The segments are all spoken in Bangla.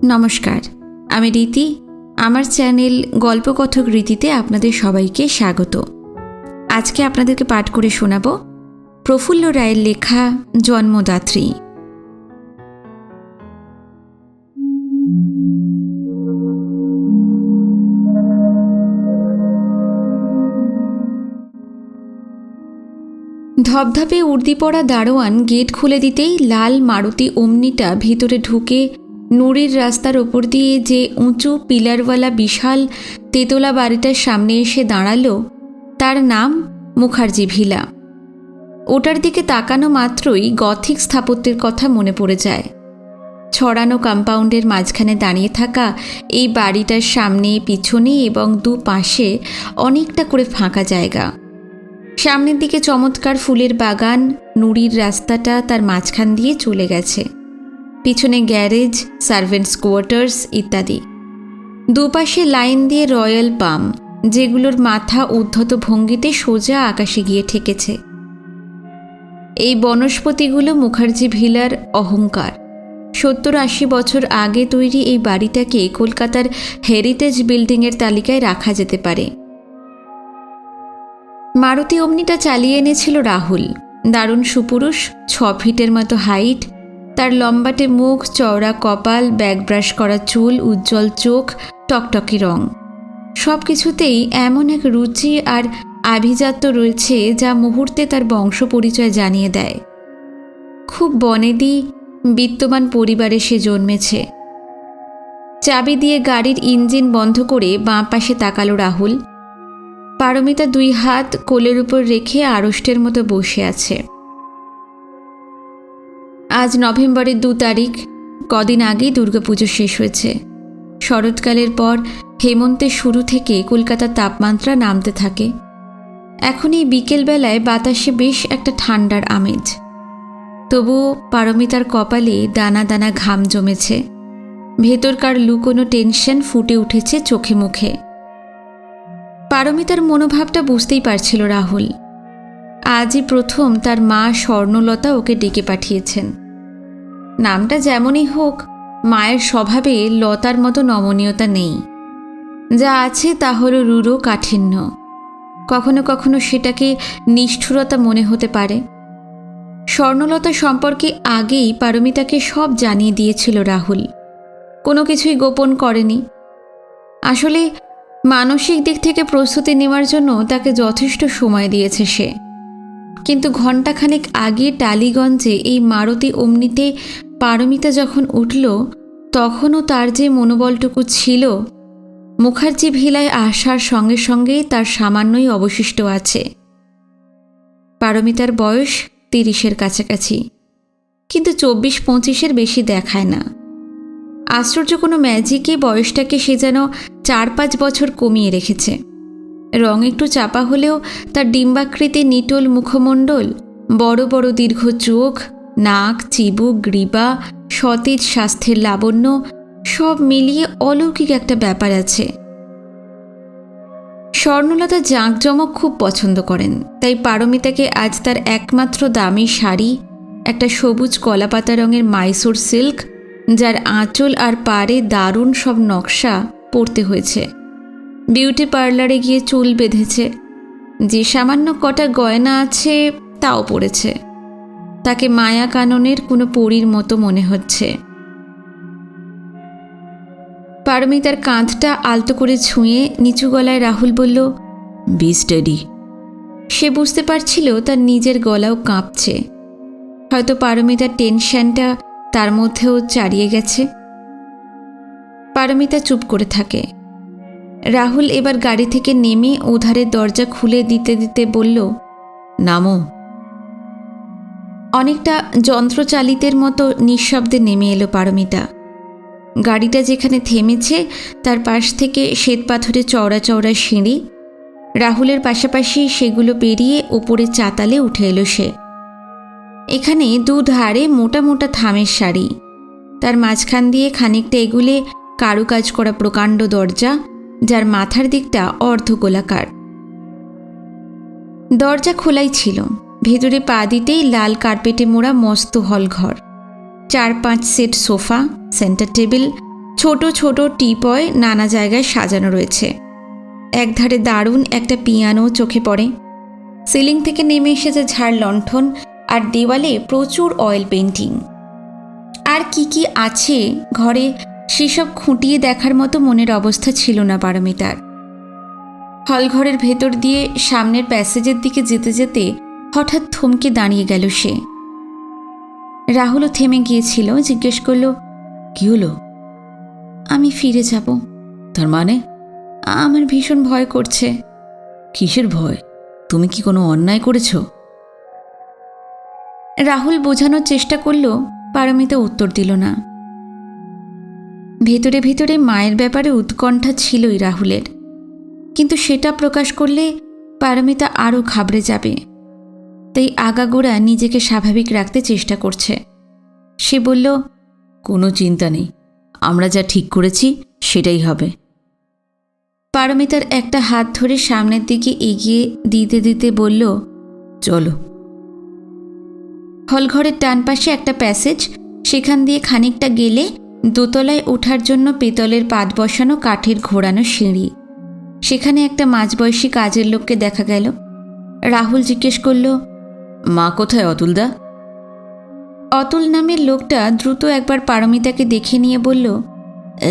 নমস্কার, আমি রীতি। আমার চ্যানেল গল্পকথক রীতিতে আপনাদের সবাইকে স্বাগত। আজকে আপনাদেরকে পাঠ করে শোনাব প্রফুল্ল রায়ের লেখা জন্মদাত্রী। ধপধপে উর্দি পড়া দারোয়ান গেট খুলে দিতেই লাল মারুতি ওমনিটা ভিতরে ঢুকে নুড়ির রাস্তার ওপর দিয়ে যে উঁচু পিলারওয়ালা বিশাল তেতলা বাড়িটার সামনে এসে দাঁড়ালো তার নাম মুখার্জি ভিলা। ওটার দিকে তাকানো মাত্রই গথিক স্থাপত্যের কথা মনে পড়ে যায়। ছড়ানো কম্পাউন্ডের মাঝখানে দাঁড়িয়ে থাকা এই বাড়িটার সামনে, পিছনে এবং দুপাশে অনেকটা করে ফাঁকা জায়গা। সামনের দিকে চমৎকার ফুলের বাগান, নুড়ির রাস্তাটা তার মাঝখান দিয়ে চলে গেছে। পিছনে গ্যারেজ, সার্ভেন্টস কোয়ার্টার্স ইত্যাদি। দুপাশে লাইন দিয়ে রয়্যাল পাম, যেগুলোর মাথা উদ্ধত ভঙ্গিতে সোজা আকাশে গিয়ে ঠেকেছে। এই বনস্পতিগুলো মুখার্জি ভিলার অহংকার। 70-80 বছর আগে তৈরি এই বাড়িটাকে কলকাতার হেরিটেজ বিল্ডিংয়ের তালিকায় রাখা যেতে পারে। মারুতি ওমনিটা চালিয়ে এনেছিল রাহুল। দারুণ সুপুরুষ, 6 ফিটের মতো হাইট, তার লম্বাটে মুখ, চওড়া কপাল, ব্যাক ব্রাশ করা চুল, উজ্জ্বল চোখ, টকটকে রং। সব কিছুতেই এমন এক রুচি আর আভিজাত্য রয়েছে যা মুহূর্তে তার বংশ পরিচয় জানিয়ে দেয়। খুব বনেদি বিত্তমান পরিবারে সে জন্মেছে। চাবি দিয়ে গাড়ির ইঞ্জিন বন্ধ করে বাঁ পাশে তাকালো রাহুল। পারমিতা 2 হাত কোলের উপর রেখে আড়ষ্টের মতো বসে আছে। আজ নভেম্বরের 2 তারিখ। কদিন আগেই দুর্গাপুজো শেষ হয়েছে। শরৎকালের পর হেমন্তের শুরু থেকে কলকাতার তাপমাত্রা নামতে থাকে। এখন এই বিকেলবেলায় বাতাসে বেশ একটা ঠান্ডার আমেজ। তবুও পারমিতার কপালে দানা দানা ঘাম জমেছে। ভেতরকার লুকোনো টেনশন ফুটে উঠেছে চোখে মুখে। পারমিতার মনোভাবটা বুঝতেই পারছিল রাহুল। আজই প্রথম তার মা স্বর্ণলতা ওকে ডেকে পাঠিয়েছেন। নামটা যেমনই হোক, মায়ের স্বভাবে লতার মতো নমনীয়তা নেই। যা আছে তা হলো রূঢ় কাঠিন্য। কখনো কখনো সেটাকে নিষ্ঠুরতা মনে হতে পারে। স্বর্ণলতা সম্পর্কে আগেই পারমিতাকে সব জানিয়ে দিয়েছিল রাহুল। কোনো কিছুই গোপন করেনি। আসলে মানসিক দিক থেকে প্রস্তুতি নেওয়ার জন্য তাকে যথেষ্ট সময় দিয়েছে সে। কিন্তু ঘণ্টাখানেক আগে টালিগঞ্জে এই মারুতি ওমনিতে পারমিতা যখন উঠল, তখনও তার যে মনোবলটুকু ছিল, মুখার্জি ভিলায় আসার সঙ্গে সঙ্গেই তার সামান্যই অবশিষ্ট আছে। পারমিতার বয়স 30-এর কাছাকাছি, কিন্তু 24-25-এর বেশি দেখায় না। আশ্চর্য কোনো ম্যাজিকে বয়সটাকে সে যেন 4-5 বছর কমিয়ে রেখেছে। রং একটু চাপা হলেও তার ডিম্বাকৃতি নিটোল মুখমণ্ডল, বড় বড় দীর্ঘ চোখ, নাক, চিবুক, গ্রীবা, সতেজ স্বাস্থ্যের লাবণ্য, সব মিলিয়ে অলৌকিক একটা ব্যাপার আছে। স্বর্ণলতা জাঁকজমক খুব পছন্দ করেন, তাই পারমিতাকে আজ তার একমাত্র দামি শাড়ি, একটা সবুজ কলাপাতা রঙের মাইসোর সিল্ক, যার আঁচল আর পাড়ে দারুণ সব নকশা, পরতে হয়েছে। বিউটি পার্লারে গিয়ে চুল বেঁধেছে। যে সামান্য কটা গয়না আছে তাও পড়েছে। তাকে মায়া কাননের কোনো পরীর মতো মনে হচ্ছে। পারমিতার কাঁধটা আলতো করে ছুঁয়ে নিচু গলায় রাহুল বলল, বি স্টেডি। সে বুঝতে পারছিল তার নিজের গলাও কাঁপছে। হয়তো পারমিতার টেনশনটা তার মধ্যেও চারিয়ে গেছে। পারমিতা চুপ করে থাকে। রাহুল এবার গাড়ি থেকে নেমে ওধারের দরজা খুলে দিতে দিতে বলল, নামো। অনেকটা যন্ত্রচালিতের মতো নিঃশব্দে নেমে এলো পারমিতা। গাড়িটা যেখানে থেমেছে তার পাশ থেকে শ্বেতপাথরের চওড়া চওড়া সিঁড়ি। রাহুলের পাশাপাশি সেগুলো পেরিয়ে ওপরে চাতালে উঠে এলো সে। এখানে দুধারে মোটা মোটা থামের সারি। তার মাঝখান দিয়ে খানিকটা এগুলে কারুকাজ করা প্রকাণ্ড দরজা, যার মাথার দিকটা অর্ধগোলাকার। দরজা খোলাই ছিল। ভেতরে পা দিতেই লাল কার্পেটে মোড়া মস্ত হল ঘর। 4-5 সেট সোফা, সেন্টার টেবিল, ছোট ছোট টিপয় নানা জায়গায় সাজানো রয়েছে। একধারে দারুণ একটা পিয়ানো চোখে পড়ে। সিলিং থেকে নেমে এসেছে ঝাড় লণ্ঠন, আর দেওয়ালে প্রচুর অয়েল পেন্টিং। আর কি কি আছে ঘরে সেসব খুঁটিয়ে দেখার মতো মনের অবস্থা ছিল না পারমিতার। হলঘরের ভেতর দিয়ে সামনের প্যাসেজের দিকে যেতে যেতে হঠাৎ থমকে দাঁড়িয়ে গেল সে। রাহুলও থেমে গিয়েছিল। জিজ্ঞেস করল, কি হলো? আমি ফিরে যাব। তার মানে? আমার ভীষণ ভয় করছে। কিসের ভয়? তুমি কি কোনো অন্যায় করেছ? রাহুল বোঝানোর চেষ্টা করল। পারমিতা উত্তর দিল না। ভেতরে ভেতরে মায়ের ব্যাপারে উৎকণ্ঠা ছিলই রাহুলের, কিন্তু সেটা প্রকাশ করলে পারমিতা আরও ঘাবড়ে যাবে। তাই আগাগোড়া নিজেকে স্বাভাবিক রাখতে চেষ্টা করছে। সে বলল, কোনো চিন্তা নেই, আমরা যা ঠিক করেছি সেটাই হবে। পারমিতার একটা হাত ধরে সামনের দিকে এগিয়ে দিতে দিতে বলল, চলো। হলঘরের ডান পাশে একটা প্যাসেজ, সেখান দিয়ে খানিকটা গেলে দোতলায় ওঠার জন্য পেতলের পাত বসানো কাঠের ঘোরানো সিঁড়ি। সেখানে একটা মাঝবয়সী কাজের লোককে দেখা গেল। রাহুল জিজ্ঞেস করল, মা কোথায় অতুলদা? অতুল নামের লোকটা দ্রুত একবার পারমিতাকে দেখে নিয়ে বলল,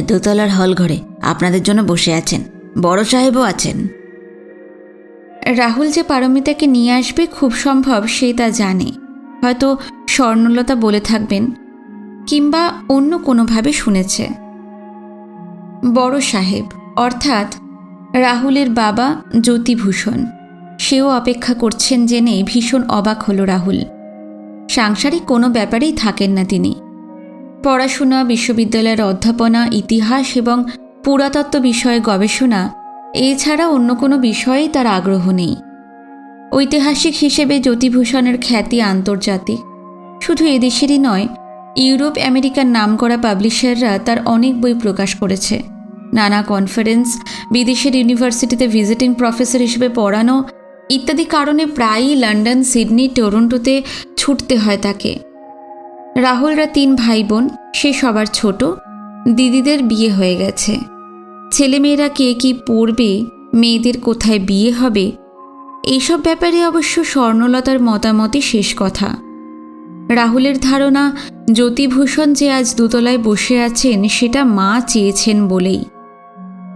দোতলার হলঘরে আপনাদের জন্য বসে আছেন, বড় সাহেবও আছেন। রাহুল যে পারমিতাকে নিয়ে আসবে খুব সম্ভব সে তা জানে। হয়তো স্বর্ণলতা বলে থাকবেন, কিংবা অন্য কোনোভাবে শুনেছে। বড় সাহেব অর্থাৎ রাহুলের বাবা জ্যোতিভূষণ, সেও অপেক্ষা করছেন জেনে ভীষণ অবাক হলো রাহুল। সাংসারিক কোনো ব্যাপারেই থাকেন না তিনি। পড়াশোনা, বিশ্ববিদ্যালয়ের অধ্যাপনা, ইতিহাস এবং পুরাতত্ত্ব বিষয়ে গবেষণা, এছাড়া অন্য কোনো বিষয়েই তার আগ্রহ নেই। ঐতিহাসিক হিসেবে জ্যোতিভূষণের খ্যাতি আন্তর্জাতিক। শুধু এদেশেরই নয়, ইউরোপ আমেরিকার নামকরা পাবলিশাররা তার অনেক বই প্রকাশ করেছে। নানা কনফারেন্স, বিদেশের ইউনিভার্সিটিতে ভিজিটিং প্রফেসর হিসেবে পড়ানো ইত্যাদি কারণে প্রায়ই লন্ডন, সিডনি, টরন্টোতে ছুটতে হয় তাকে। রাহুলরা 3 ভাই বোন, সে সবার ছোট। দিদিদের বিয়ে হয়ে গেছে। ছেলেমেয়েরা কে কি পড়বে, মেয়েদের কোথায় বিয়ে হবে, এইসব ব্যাপারে অবশ্য স্বর্ণলতার মতামতই শেষ কথা। রাহুলের ধারণা, জ্যোতিভূষণ যে আজ দোতলায় বসে আছেন সেটা মা চেয়েছেন বলেই।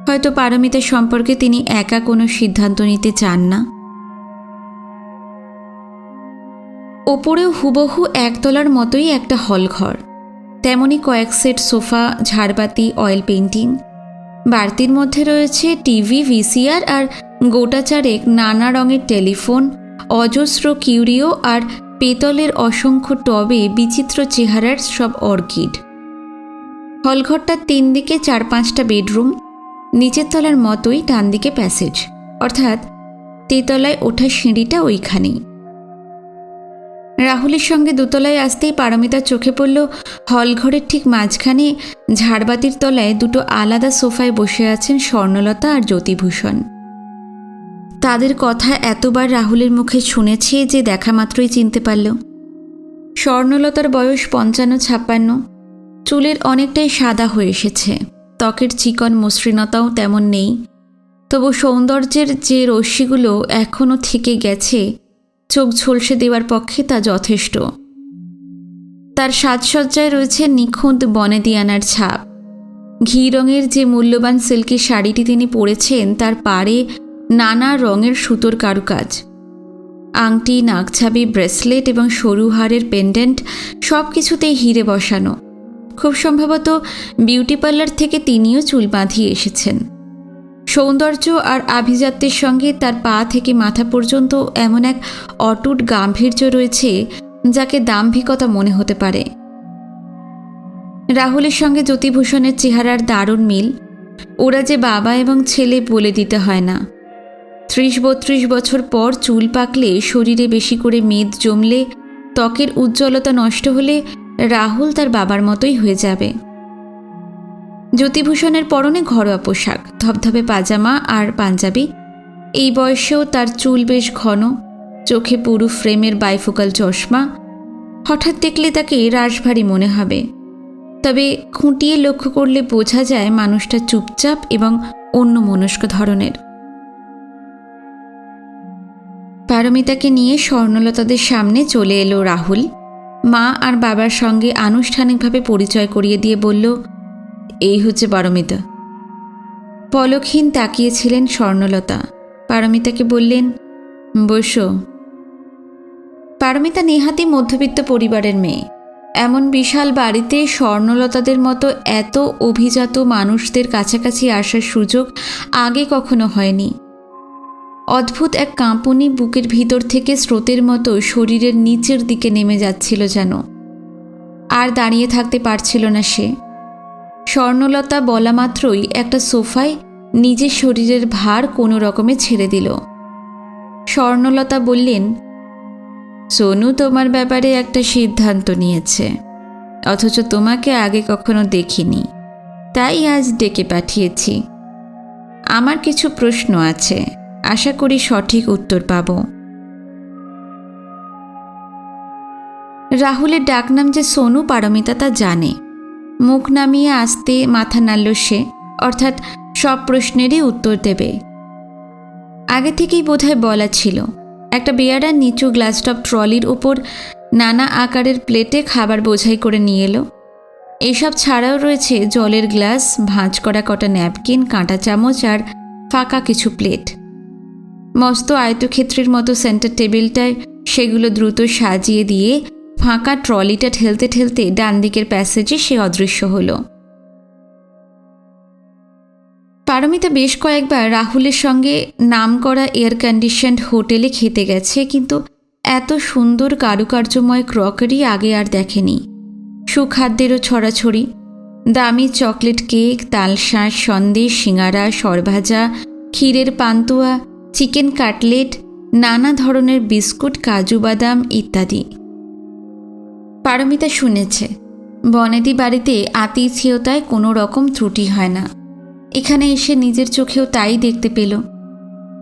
হয়তো পারমিতা সম্পর্কে তিনি একা কোনো সিদ্ধান্ত নিতে চান না। ওপরেও হুবহু একতলার মতোই একটা হলঘর, তেমনি কয়েক সেট সোফা, ঝাড়বাতি, অয়েল পেন্টিং। বাড়তির মধ্যে রয়েছে টিভি, ভিসিআর আর গোটা চারেক নানা রঙের টেলিফোন, অজস্র কিউরিও আর পেতলের অসংখ্য টবে বিচিত্র চেহারার সব অর্কিড। হলঘরটার 3 দিকে 4-5টা বেডরুম। নিচের তলার মতোই ডান দিকে প্যাসেজ, অর্থাৎ তেতলায় ওঠা সিঁড়িটা ওইখানেই। রাহুলের সঙ্গে দোতলায় আসতেই পারমিতার চোখে পড়ল হলঘরের ঠিক মাঝখানে ঝাড়বাতির তলায় 2টো আলাদা সোফায় বসে আছেন স্বর্ণলতা আর জ্যোতিভূষণ। তাদের কথা এতবার রাহুলের মুখে শুনেছে যে দেখা মাত্রই চিনতে পারল। স্বর্ণলতার বয়স 55-56, চুলের অনেকটাই সাদা হয়ে এসেছে, ত্বকের চিকন মসৃণতাও তেমন নেই। তবু সৌন্দর্যের যে রশ্মিগুলো এখনও থেকে গেছে চোখ ঝলসে দেওয়ার পক্ষে তা যথেষ্ট। তার সাজসজ্জায় রয়েছে নিখুঁত বনেদিয়ানার ছাপ। ঘি রঙের যে মূল্যবান সিল্কি শাড়িটি তিনি পরেছেন তার পাড়ে নানা রঙের সুতোর কারুকাজ। আংটি, নাকছাবি, ব্রেসলেট এবং সরু হারের পেন্ডেন্ট সব কিছুতেই হিরে বসানো। খুব সম্ভবত বিউটি পার্লার থেকে তিনিও চুল বাঁধিয়ে এসেছেন। সৌন্দর্য আর আভিজাত্যের সঙ্গে তার পা থেকে মাথা পর্যন্ত এমন এক অটুট গাম্ভীর্য রয়েছে যাকে দাম্ভিকতা মনে হতে পারে। রাহুলের সঙ্গে জ্যোতিভূষণের চেহারার দারুণ মিল। ওরা যে বাবা এবং ছেলে বলে দিতে হয় না। 30-32 বছর পর চুল পাকলে, শরীরে বেশি করে মেদ জমলে, ত্বকের উজ্জ্বলতা নষ্ট হলে রাহুল তার বাবার মতোই হয়ে যাবে। জ্যোতিভূষণের পরনে ঘরোয়া পোশাক, ধবধবে পাজামা আর পাঞ্জাবি। এই বয়সেও তার চুল বেশ ঘন, চোখে পুরু ফ্রেমের বাইফোকাল চশমা। হঠাৎ দেখলে তাকে রাশভারী মনে হবে। তবে খুঁটিয়ে লক্ষ্য করলে বোঝা যায় মানুষটা চুপচাপ এবং অন্যমনস্ক ধরনের। পারমিতাকে নিয়ে স্বর্ণলতাদের সামনে চলে এলো রাহুল। মা আর বাবার সঙ্গে আনুষ্ঠানিকভাবে পরিচয় করিয়ে দিয়ে বলল, এই হচ্ছে পারমিতা। পলকহীন তাকিয়েছিলেন স্বর্ণলতা। পারমিতাকে বললেন, বসো। পারমিতা নেহাতি মধ্যবিত্ত পরিবারের মেয়ে। এমন বিশাল বাড়িতে স্বর্ণলতাদের মতো এত অভিজাত মানুষদের কাছাকাছি আসার সুযোগ আগে কখনো হয়নি। অদ্ভুত এক কাঁপুনি বুকের ভিতর থেকে স্রোতের মতো শরীরের নিচের দিকে নেমে যাচ্ছিল যেন। আর দাঁড়িয়ে থাকতে পারছিল না সে। স্বর্ণলতা বলা মাত্রই একটা সোফায় নিজের শরীরের ভার কোনো রকমে ছেড়ে দিল। স্বর্ণলতা বললেন, সোনু তোমার ব্যাপারে একটা সিদ্ধান্ত নিয়েছে, অথচ তোমাকে আগে কখনো দেখিনি, তাই আজ ডেকে পাঠিয়েছি। আমার কিছু প্রশ্ন আছে, আশা করি সঠিক উত্তর পাব। রাহুলের ডাকনাম যে সোনু পারমিতা তা জানে। মুখ নামিয়ে আসতে মাথা নাড়ল সে, অর্থাৎ সব প্রশ্নেরই উত্তর দেবে। আগে থেকেই বোধহয় বলা ছিল। একটা বেয়ারা নিচু গ্লাসটপ ট্রলির ওপর নানা আকারের প্লেটে খাবার বোঝাই করে নিয়ে এলো। এসব ছাড়াও রয়েছে জলের গ্লাস, ভাঁজ করা কটা ন্যাপকিন, কাঁটা চামচ আর ফাঁকা কিছু প্লেট। মস্ত আয়তক্ষেত্রের মতো সেন্টার টেবিলটায় সেগুলো দ্রুত সাজিয়ে দিয়ে ফাঁকা ট্রলিটা ঠেলতে ঠেলতে ডান দিকের প্যাসেজে সে অদৃশ্য হলো। পারমিতা বেশ কয়েকবার রাহুলের সঙ্গে নামকরা এয়ার কন্ডিশনড হোটেলে খেতে গেছে, কিন্তু এত সুন্দর কারুকার্যময় ক্রকারি আগে আর দেখেনি। সুখাদ্যেরও ছড়াছড়ি, দামি চকলেট কেক, তালশাঁস, সন্দেশ, সিঙাড়া, সরভাজা, ক্ষীরের পান্তুয়া, চিকেন কাটলেট, নানা ধরনের বিস্কুট, কাজু বাদাম ইত্যাদি। পারমিতা শুনেছে বনেদি বাড়িতে আতিথেয়তায় কোনো রকম ত্রুটি হয় না। এখানে এসে নিজের চোখেও তাই দেখতে পেল।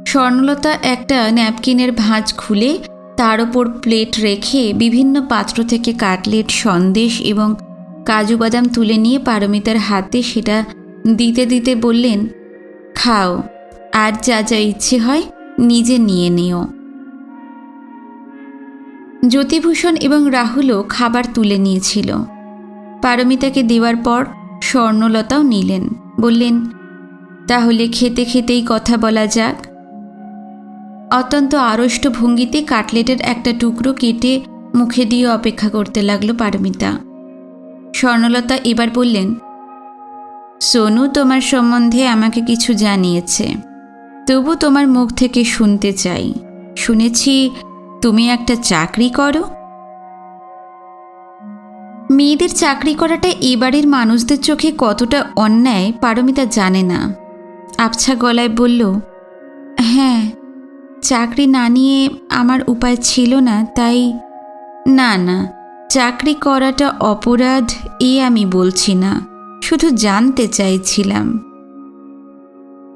স্বর্ণলতা একটা ন্যাপকিনের ভাঁজ খুলে তার ওপর প্লেট রেখে বিভিন্ন পাত্র থেকে কাটলেট, সন্দেশ এবং কাজু বাদাম তুলে নিয়ে পারমিতার হাতে সেটা দিতে দিতে বললেন, খাও, আর যা যা ইচ্ছে হয় নিজে নিয়ে নিও। জ্যোতিভূষণ এবং রাহুলও খাবার তুলে নিয়েছিল। পারমিতাকে দেওয়ার পর স্বর্ণলতাও নিলেন। বললেন, তাহলে খেতে খেতেই কথা বলা যাক। অত্যন্ত আড়ষ্ট ভঙ্গিতে কাটলেটের একটা টুকরো কেটে মুখে দিয়ে অপেক্ষা করতে লাগলো পারমিতা। স্বর্ণলতা এবার বললেন, সোনু তোমার সম্বন্ধে আমাকে কিছু জানিয়েছে, তবু তোমার মুখ থেকে শুনতে চাই। শুনেছি তুমি একটা চাকরি করো। মেয়েদের চাকরি করাটা এবারের মানুষদের চোখে কতটা অন্যায় পারমিতা জানে না। আবছা গলায় বলল, হ্যাঁ, চাকরি না নিয়ে আমার উপায় ছিল না, তাই। না না, চাকরি করাটা অপরাধ এ আমি বলছি না, শুধু জানতে চাইছিলাম।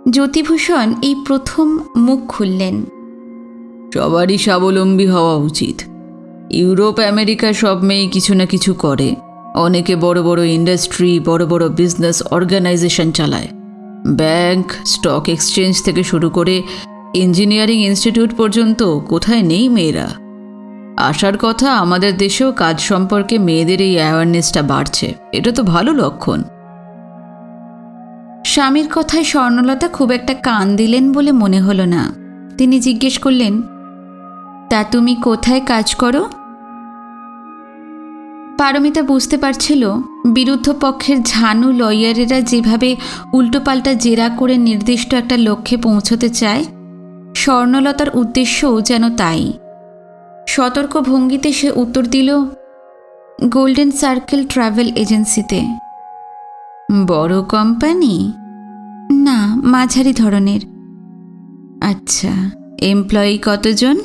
জ্যোতিভূষণ এই প্রথম মুখ খুললেন। সবারই স্বাবলম্বী হওয়া উচিত। ইউরোপ আমেরিকা সব মেয়ে কিছু না কিছু করে। অনেকে বড় বড় ইন্ডাস্ট্রি, বড় বড় বিজনেস অর্গানাইজেশন চালায়। ব্যাংক, স্টক এক্সচেঞ্জ থেকে শুরু করে ইঞ্জিনিয়ারিং ইনস্টিটিউট পর্যন্ত কোথায় নেই মেয়েরা। আসার কথা আমাদের দেশেও কাজ সম্পর্কে মেয়েদের এই অ্যাওয়ারনেসটা বাড়ছে, এটা তো ভালো লক্ষণ। স্বামীর কথায় স্বর্ণলতা খুব একটা কান দিলেন বলে মনে হলো না। তিনি জিজ্ঞেস করলেন, তা তুমি কোথায় কাজ করো? পারমিতা বুঝতে পারছিল বিরুদ্ধ পক্ষের ঝানু লয়ারেরা যেভাবে উল্টোপাল্টা জেরা করে নির্দিষ্ট একটা লক্ষ্যে পৌঁছতে চায়, স্বর্ণলতার উদ্দেশ্যও যেন তাই। সতর্ক ভঙ্গিতে সে উত্তর দিল, গোল্ডেন সার্কেল ট্রাভেল এজেন্সিতে। বড় কোম্পানি? না, মাঝারি ধরনের। আচ্ছা, এমপ্লয়ি কতজন?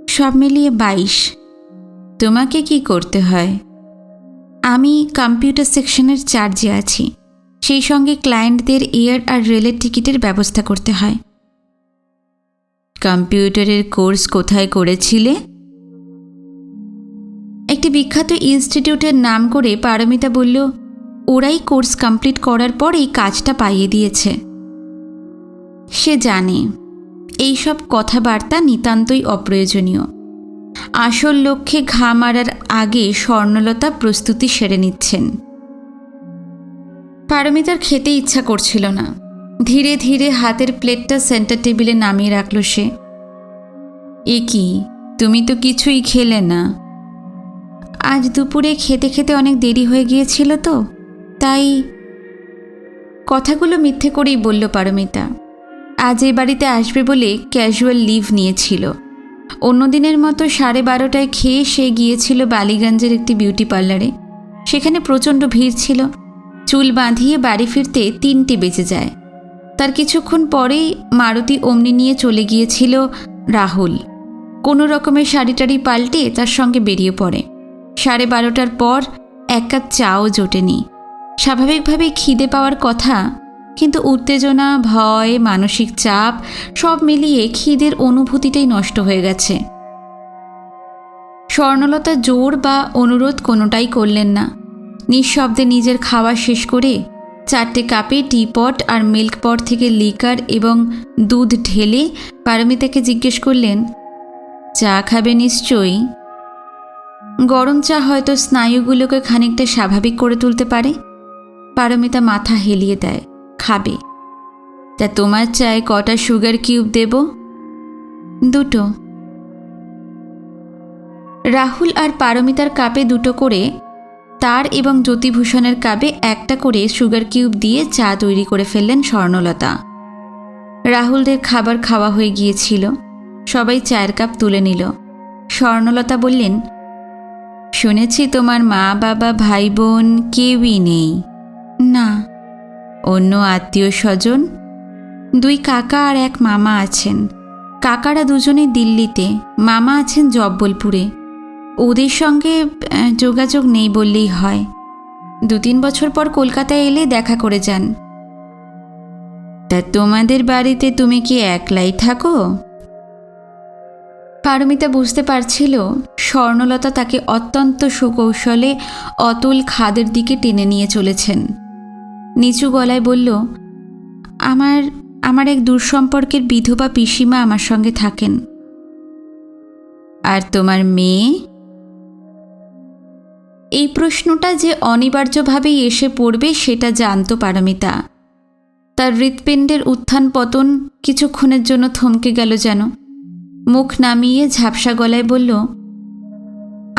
সব মিলিয়ে 22। তোমাকে কি করতে হয়? আমি কম্পিউটার সেকশনের চার্জে আছি, সেই সঙ্গে ক্লায়েন্টদের এয়ার আর রেলের টিকিটের ব্যবস্থা করতে হয়। কম্পিউটারের কোর্স কোথায় করেছিলে? একটি বিখ্যাত ইনস্টিটিউটের নাম করে পারমিতা বলল ওরাই কোর্স কমপ্লিট করার পর এই কাজটা পাইয়ে দিয়েছে। সে জানে এইসব কথাবার্তা নিতান্তই অপ্রয়োজনীয়। আসল লক্ষ্যে ঘা মারার আগে স্বর্ণলতা প্রস্তুতি সেরে নিচ্ছেন। পারমিতার খেতে ইচ্ছা করছিল না। ধীরে ধীরে হাতের প্লেটটা সেন্টার টেবিলে নামিয়ে রাখল সে। এ কি, তুমি তো কিছুই খেলে না? আজ দুপুরে খেতে খেতে অনেক দেরি হয়ে গিয়েছিল তো, তাই। কথাগুলো মিথ্যে করেই বলল পারমিতা। আজ এ বাড়িতে আসবে বলে ক্যাজুয়াল লিভ নিয়েছিল। অন্যদিনের মতো 12:30টায় খেয়ে সে গিয়েছিল বালিগঞ্জের একটি বিউটি পার্লারে। সেখানে প্রচণ্ড ভিড় ছিল। চুল বাঁধিয়ে বাড়ি ফিরতে 3টে বেজে যায়। তার কিছুক্ষণ পরেই মারুতি অমনি নিয়ে চলে গিয়েছিল রাহুল। কোনো রকমের শাড়িটাড়ি পাল্টে তার সঙ্গে বেরিয়ে পড়ে। 12:30টার পর এক কাপ চাও জোটেনি। স্বাভাবিকভাবেই খিদে পাওয়ার কথা, কিন্তু উত্তেজনা, ভয়, মানসিক চাপ সব মিলিয়ে খিদের অনুভূতিটাই নষ্ট হয়ে গেছে। স্বর্ণলতা জোর বা অনুরোধ কোনোটাই করলেন না। নিঃশব্দে নিজের খাওয়া শেষ করে 4টে কাপে টিপট আর মিল্ক পট থেকে লিকার এবং দুধ ঢেলে পারমিতাকে জিজ্ঞেস করলেন, চা খাবে নিশ্চয়ই? গরম চা হয়তো স্নায়ুগুলোকে খানিকটা স্বাভাবিক করে তুলতে পারে। পারমিতা মাথা হেলিয়ে দেয়, খাবে। তা তোমার চায়ে কটা সুগার কিউব দেব? 2টো। রাহুল আর পারমিতার কাপে 2টো করে, তার এবং জ্যোতিভূষণের কাপে 1টা করে সুগার কিউব দিয়ে চা তৈরি করে ফেললেন স্বর্ণলতা। রাহুলদের খাবার খাওয়া হয়ে গিয়েছিল। সবাই চায়ের কাপ তুলে নিল। স্বর্ণলতা বললেন, শুনেছি তোমার মা বাবা ভাই বোন কেউই নেই। না। অন্য আত্মীয় স্বজন? 2 কাকা আর 1 মামা আছেন। কাকারা দুজনেই দিল্লিতে, মামা আছেন জব্বলপুরে। ওদের সঙ্গে যোগাযোগ নেই বললেই হয়। 2-3 বছর পর কলকাতায় এলে দেখা করে যান। তা তোমাদের বাড়িতে তুমি কি একলাই থাকো? পারমিতা বুঝতে পারছিল স্বর্ণলতা তাকে অত্যন্ত সুকৌশলে অতুল খাদের দিকে টেনে নিয়ে চলেছেন। নিচু গলায় বলল, আমার এক দূরসম্পর্কের বিধবা পিসিমা আমার সঙ্গে থাকেন। আর তোমার মেয়ে? এই প্রশ্নটা যে অনিবার্যভাবেই এসে পড়বে সেটা জানত পারমিতা। তার হৃৎপিণ্ডের উত্থান পতন কিছুক্ষণের জন্য থমকে গেল যেন। মুখ নামিয়ে ঝাপসা গলায় বলল,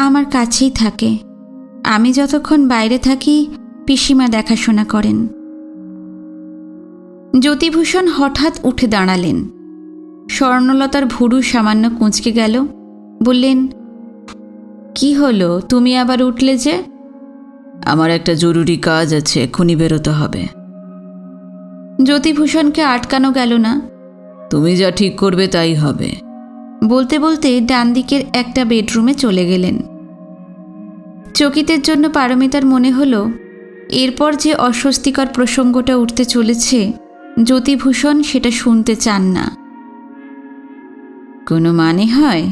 আমার কাছেই থাকে। আমি যতক্ষণ বাইরে থাকি পিসিমা দেখাশোনা করেন। জ্যোতিভূষণ হঠাৎ উঠে দাঁড়ালেন। স্বর্ণলতার ভুরু সামান্য কুঁচকে গেল। বললেন, কি হলো, তুমি আবার উঠলে যে? আমার একটা জরুরি কাজ আছে, এক্ষুনি বেরোতে হবে। জ্যোতিভূষণকে আটকানো গেল না। তুমি যা ঠিক করবে তাই হবে। বলতে বলতে ডান দিকের একটা বেডরুমে চলে গেলেন। চকিতের জন্য পারমিতার মনে হলো এরপর যে অস্বস্তিকর প্রসঙ্গটা উঠতে চলেছে জ্যোতিভূষণ সেটা শুনতে চান না। কোনো মানে হয়?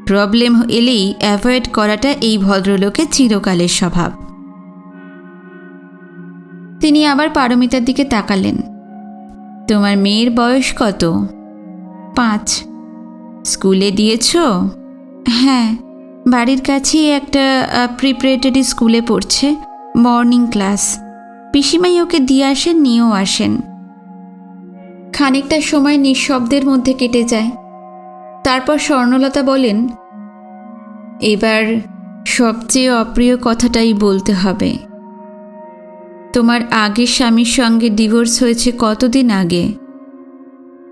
প্রবলেম এলেই অ্যাভয়েড করাটা এই ভদ্রলোকের চিরকালের স্বভাব। তিনি আবার পারমিতার দিকে তাকালেন। তোমার মেয়ের বয়স কত? 5। স্কুলে দিয়েছ? হ্যাঁ, বাড়ির কাছেই একটা প্রিপারেটরি স্কুলে পড়ছে, মর্নিং ক্লাস। পিসিমাই ওকে দিয়ে আসেন, নিয়েও আসেন। খানিকটা সময় নিঃশব্দের মধ্যে কেটে যায়। তারপর স্বর্ণলতা বলেন, এবার সবচেয়ে অপ্রিয় কথাটাই বলতে হবে। তোমার আগের স্বামীর সঙ্গে ডিভোর্স হয়েছে কতদিন আগে?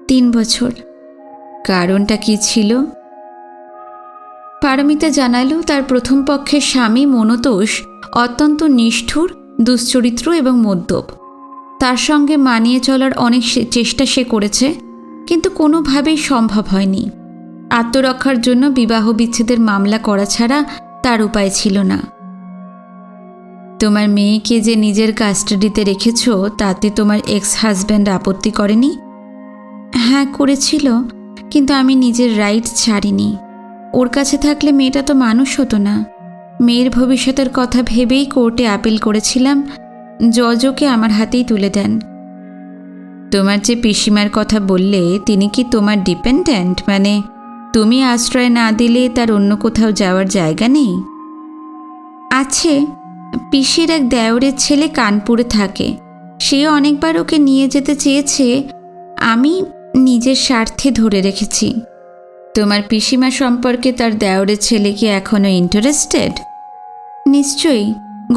3 বছর। কারণটা কি ছিল? পারমিতা জানালো তার প্রথম পক্ষের স্বামী মনতোষ অত্যন্ত নিষ্ঠুর, দুশ্চরিত্র এবং মদ্যপ। তার সঙ্গে মানিয়ে চলার অনেক চেষ্টা সে করেছে, কিন্তু কোনোভাবেই সম্ভব হয়নি। আত্মরক্ষার জন্য বিবাহ বিচ্ছেদের মামলা করা ছাড়া তার উপায় ছিল না। তোমার মেয়েকে যে নিজের কাস্টাডিতে রেখেছ তাতে তোমার এক্স হাজব্যান্ড আপত্তি করেনি? হ্যাঁ, করেছিল, কিন্তু আমি নিজের রাইট ছাড়িনি। ওর কাছে থাকলে মেয়েটা তো মানুষ হতো না। মেয়ের ভবিষ্যতের কথা ভেবেই কোর্টে আপিল করেছিলাম, জজকে আমার হাতেই তুলে দেন। তোমার যে পিসিমার কথা বললে, তিনি কি তোমার ডিপেন্ডেন্ট? মানে তুমি আশ্রয় না দিলে তার অন্য কোথাও যাওয়ার জায়গা নেই? আছে, পিসির এক দেওরের ছেলে কানপুরে থাকে, সে অনেকবার ওকে নিয়ে যেতে চেয়েছে, আমি নিজের স্বার্থে ধরে রেখেছি। তোমার পিসিমা সম্পর্কে তার দেওরের ছেলে কি এখনও ইন্টারেস্টেড? নিশ্চয়ই,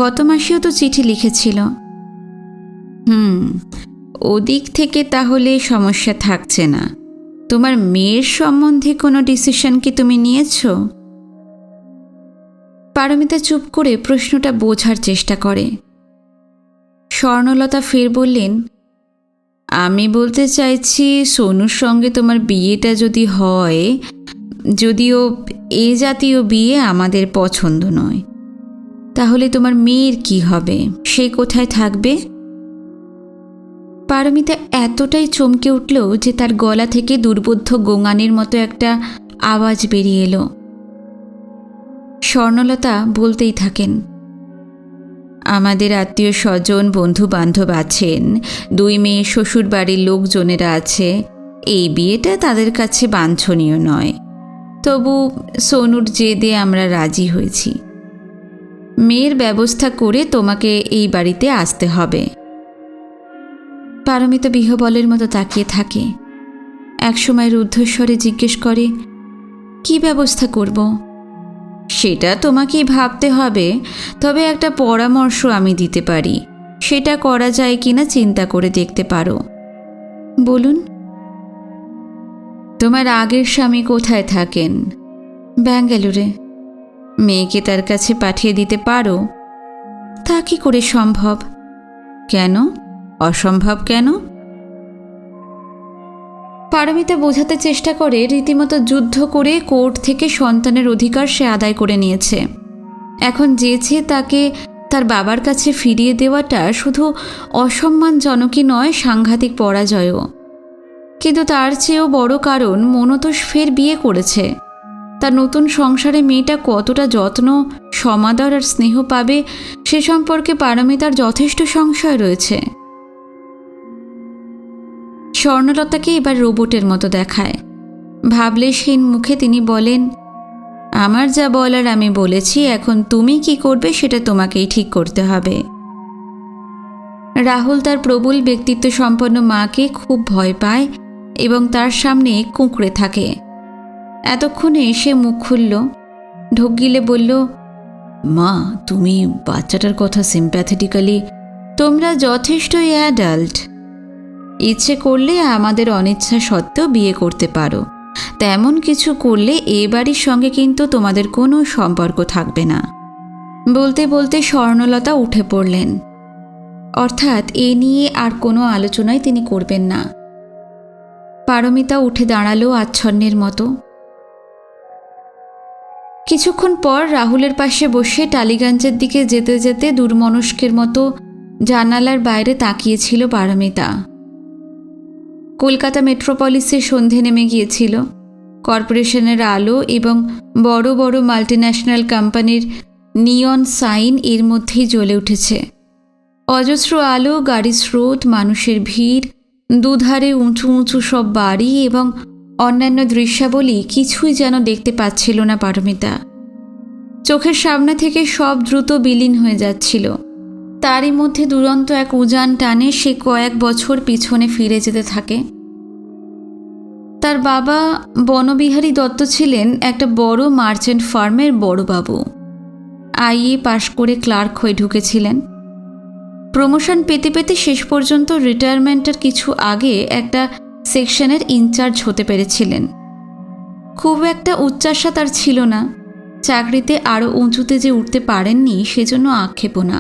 গত মাসেও তো চিঠি লিখেছিল। ওদিক থেকে তাহলে সমস্যা থাকছে না। তোমার মেয়ের সম্বন্ধে কোনো ডিসিশন কি তুমি নিয়েছো? পারমিতা চুপ করে প্রশ্নটা বোঝার চেষ্টা করে। স্বর্ণলতা ফের বললেন, আমি বলতে চাইছি, সোনুর সঙ্গে তোমার বিয়েটা যদি হয়, যদিও এ জাতীয় বিয়ে আমাদের পছন্দ নয়, তাহলে তোমার মেয়ের কি হবে? সে কোথায় থাকবে? পারমিতা এতটাই চমকে উঠল যে তার গলা থেকে দুর্বোধ্য গোঙানির মতো একটা আওয়াজ বেরিয়ে এলো। স্বর্ণলতা বলতেই থাকেন, আমাদের আত্মীয় স্বজন বন্ধু বান্ধব আছেন, 2 মেয়ে শ্বশুর বাড়ির লোকজনেরা আছে, এই বিয়েটা তাদের কাছে বাঞ্ছনীয় নয়। তবু সোনুর জেদে আমরা রাজি হয়েছি। মেয়ের ব্যবস্থা করে তোমাকে এই বাড়িতে আসতে হবে। পারমিতা বিহবলের মতো তাকিয়ে থাকে। একসময় রুদ্ধস্বরে জিজ্ঞেস করে, কি ব্যবস্থা করব? সেটা তোমাকেই ভাবতে হবে, তবে একটা পরামর্শ আমি দিতে পারি, সেটা করা যায় কিনা চিন্তা করে দেখতে পারো। বলুন। তোমার আগের স্বামী কোথায় থাকেন? ব্যাঙ্গালোরে। মেয়েকে তার কাছে পাঠিয়ে দিতে পারো? তা কি করে সম্ভব? কেন অসম্ভব কেন? পারমিতা বোঝাতে চেষ্টা করে রীতিমতো যুদ্ধ করে কোর্ট থেকে সন্তানের অধিকার সে আদায় করে নিয়েছে। এখন যেছে তাকে তার বাবার কাছে ফিরিয়ে দেওয়াটা শুধু অসম্মানজনকই নয়, সাংঘাতিক পরাজয়ও। কিন্তু তার চেয়েও বড় কারণ, মনতোষ ফের বিয়ে করেছে। তার নতুন সংসারে মেয়েটা কতটা যত্ন, সমাদর আর স্নেহ পাবে সে সম্পর্কে পারমিতার যথেষ্ট সংশয় রয়েছে। স্বর্ণলতাকে এবার রোবটের মতো দেখায়। ভাবলেশহীন মুখে তিনি বলেন, আমার যা বলার আমি বলেছি, এখন তুমি কি করবে সেটা তোমাকেই ঠিক করতে হবে। রাহুল তার প্রবল ব্যক্তিত্ব সম্পন্ন মাকে খুব ভয় পায় এবং তার সামনে কুঁকড়ে থাকে। এতক্ষণে সে মুখ খুলল, ঢোক গিলে বলল, মা, তুমি বাচ্চাটার কথা সিম্প্যাথেটিক্যালি, তোমরা যথেষ্টই অ্যাডাল্ট। ইচ্ছে করলে আমাদের অনিচ্ছা সত্ত্বেও বিয়ে করতে পারো। তেমন কিছু করলে এ বাড়ির সঙ্গে কিন্তু তোমাদের কোনো সম্পর্ক থাকবে না। বলতে বলতে স্বর্ণলতা উঠে পড়লেন। অর্থাৎ এ নিয়ে আর কোনো আলোচনাই তিনি করবেন না। পারমিতা উঠে দাঁড়ালো আচ্ছন্নের মতো। কিছুক্ষণ পর রাহুলের পাশে বসে টালিগঞ্জের দিকে যেতে যেতে দুর্মনস্কের মতো জানালার বাইরে তাকিয়েছিল পারমিতা। কলকাতা মেট্রোপলিসে সন্ধে নেমে গিয়েছিল। কর্পোরেশনের আলো এবং বড় বড় মাল্টিন্যাশনাল কোম্পানির নিয়ন সাইন এর মধ্যেই জ্বলে উঠেছে। অজস্র আলো, গাড়ির স্রোত, মানুষের ভিড়, দুধারে উঁচু উঁচু সব বাড়ি এবং অন্যান্য দৃশ্যাবলী কিছুই যেন দেখতে পাচ্ছিল না পারমিতা। চোখের সামনে থেকে সব দ্রুত বিলীন হয়ে যাচ্ছিল। তারই মধ্যে দুরন্ত এক উজান টানে সে কয়েক বছর পিছনে ফিরে যেতে থাকে। তার বাবা বনবিহারী দত্ত ছিলেন একটা বড় মার্চেন্ট ফার্মের বড়বাবু। আইএ পাশ করে ক্লার্ক হয়ে ঢুকেছিলেন। প্রমোশন পেতে পেতে শেষ পর্যন্ত রিটায়ারমেন্টের কিছু আগে একটা সেকশনের ইনচার্জ হতে পেরেছিলেন। খুব একটা উচ্চাশা তার ছিল না। চাকরিতে আরও উঁচুতে যে উঠতে পারেননি সেজন্য আক্ষেপও না।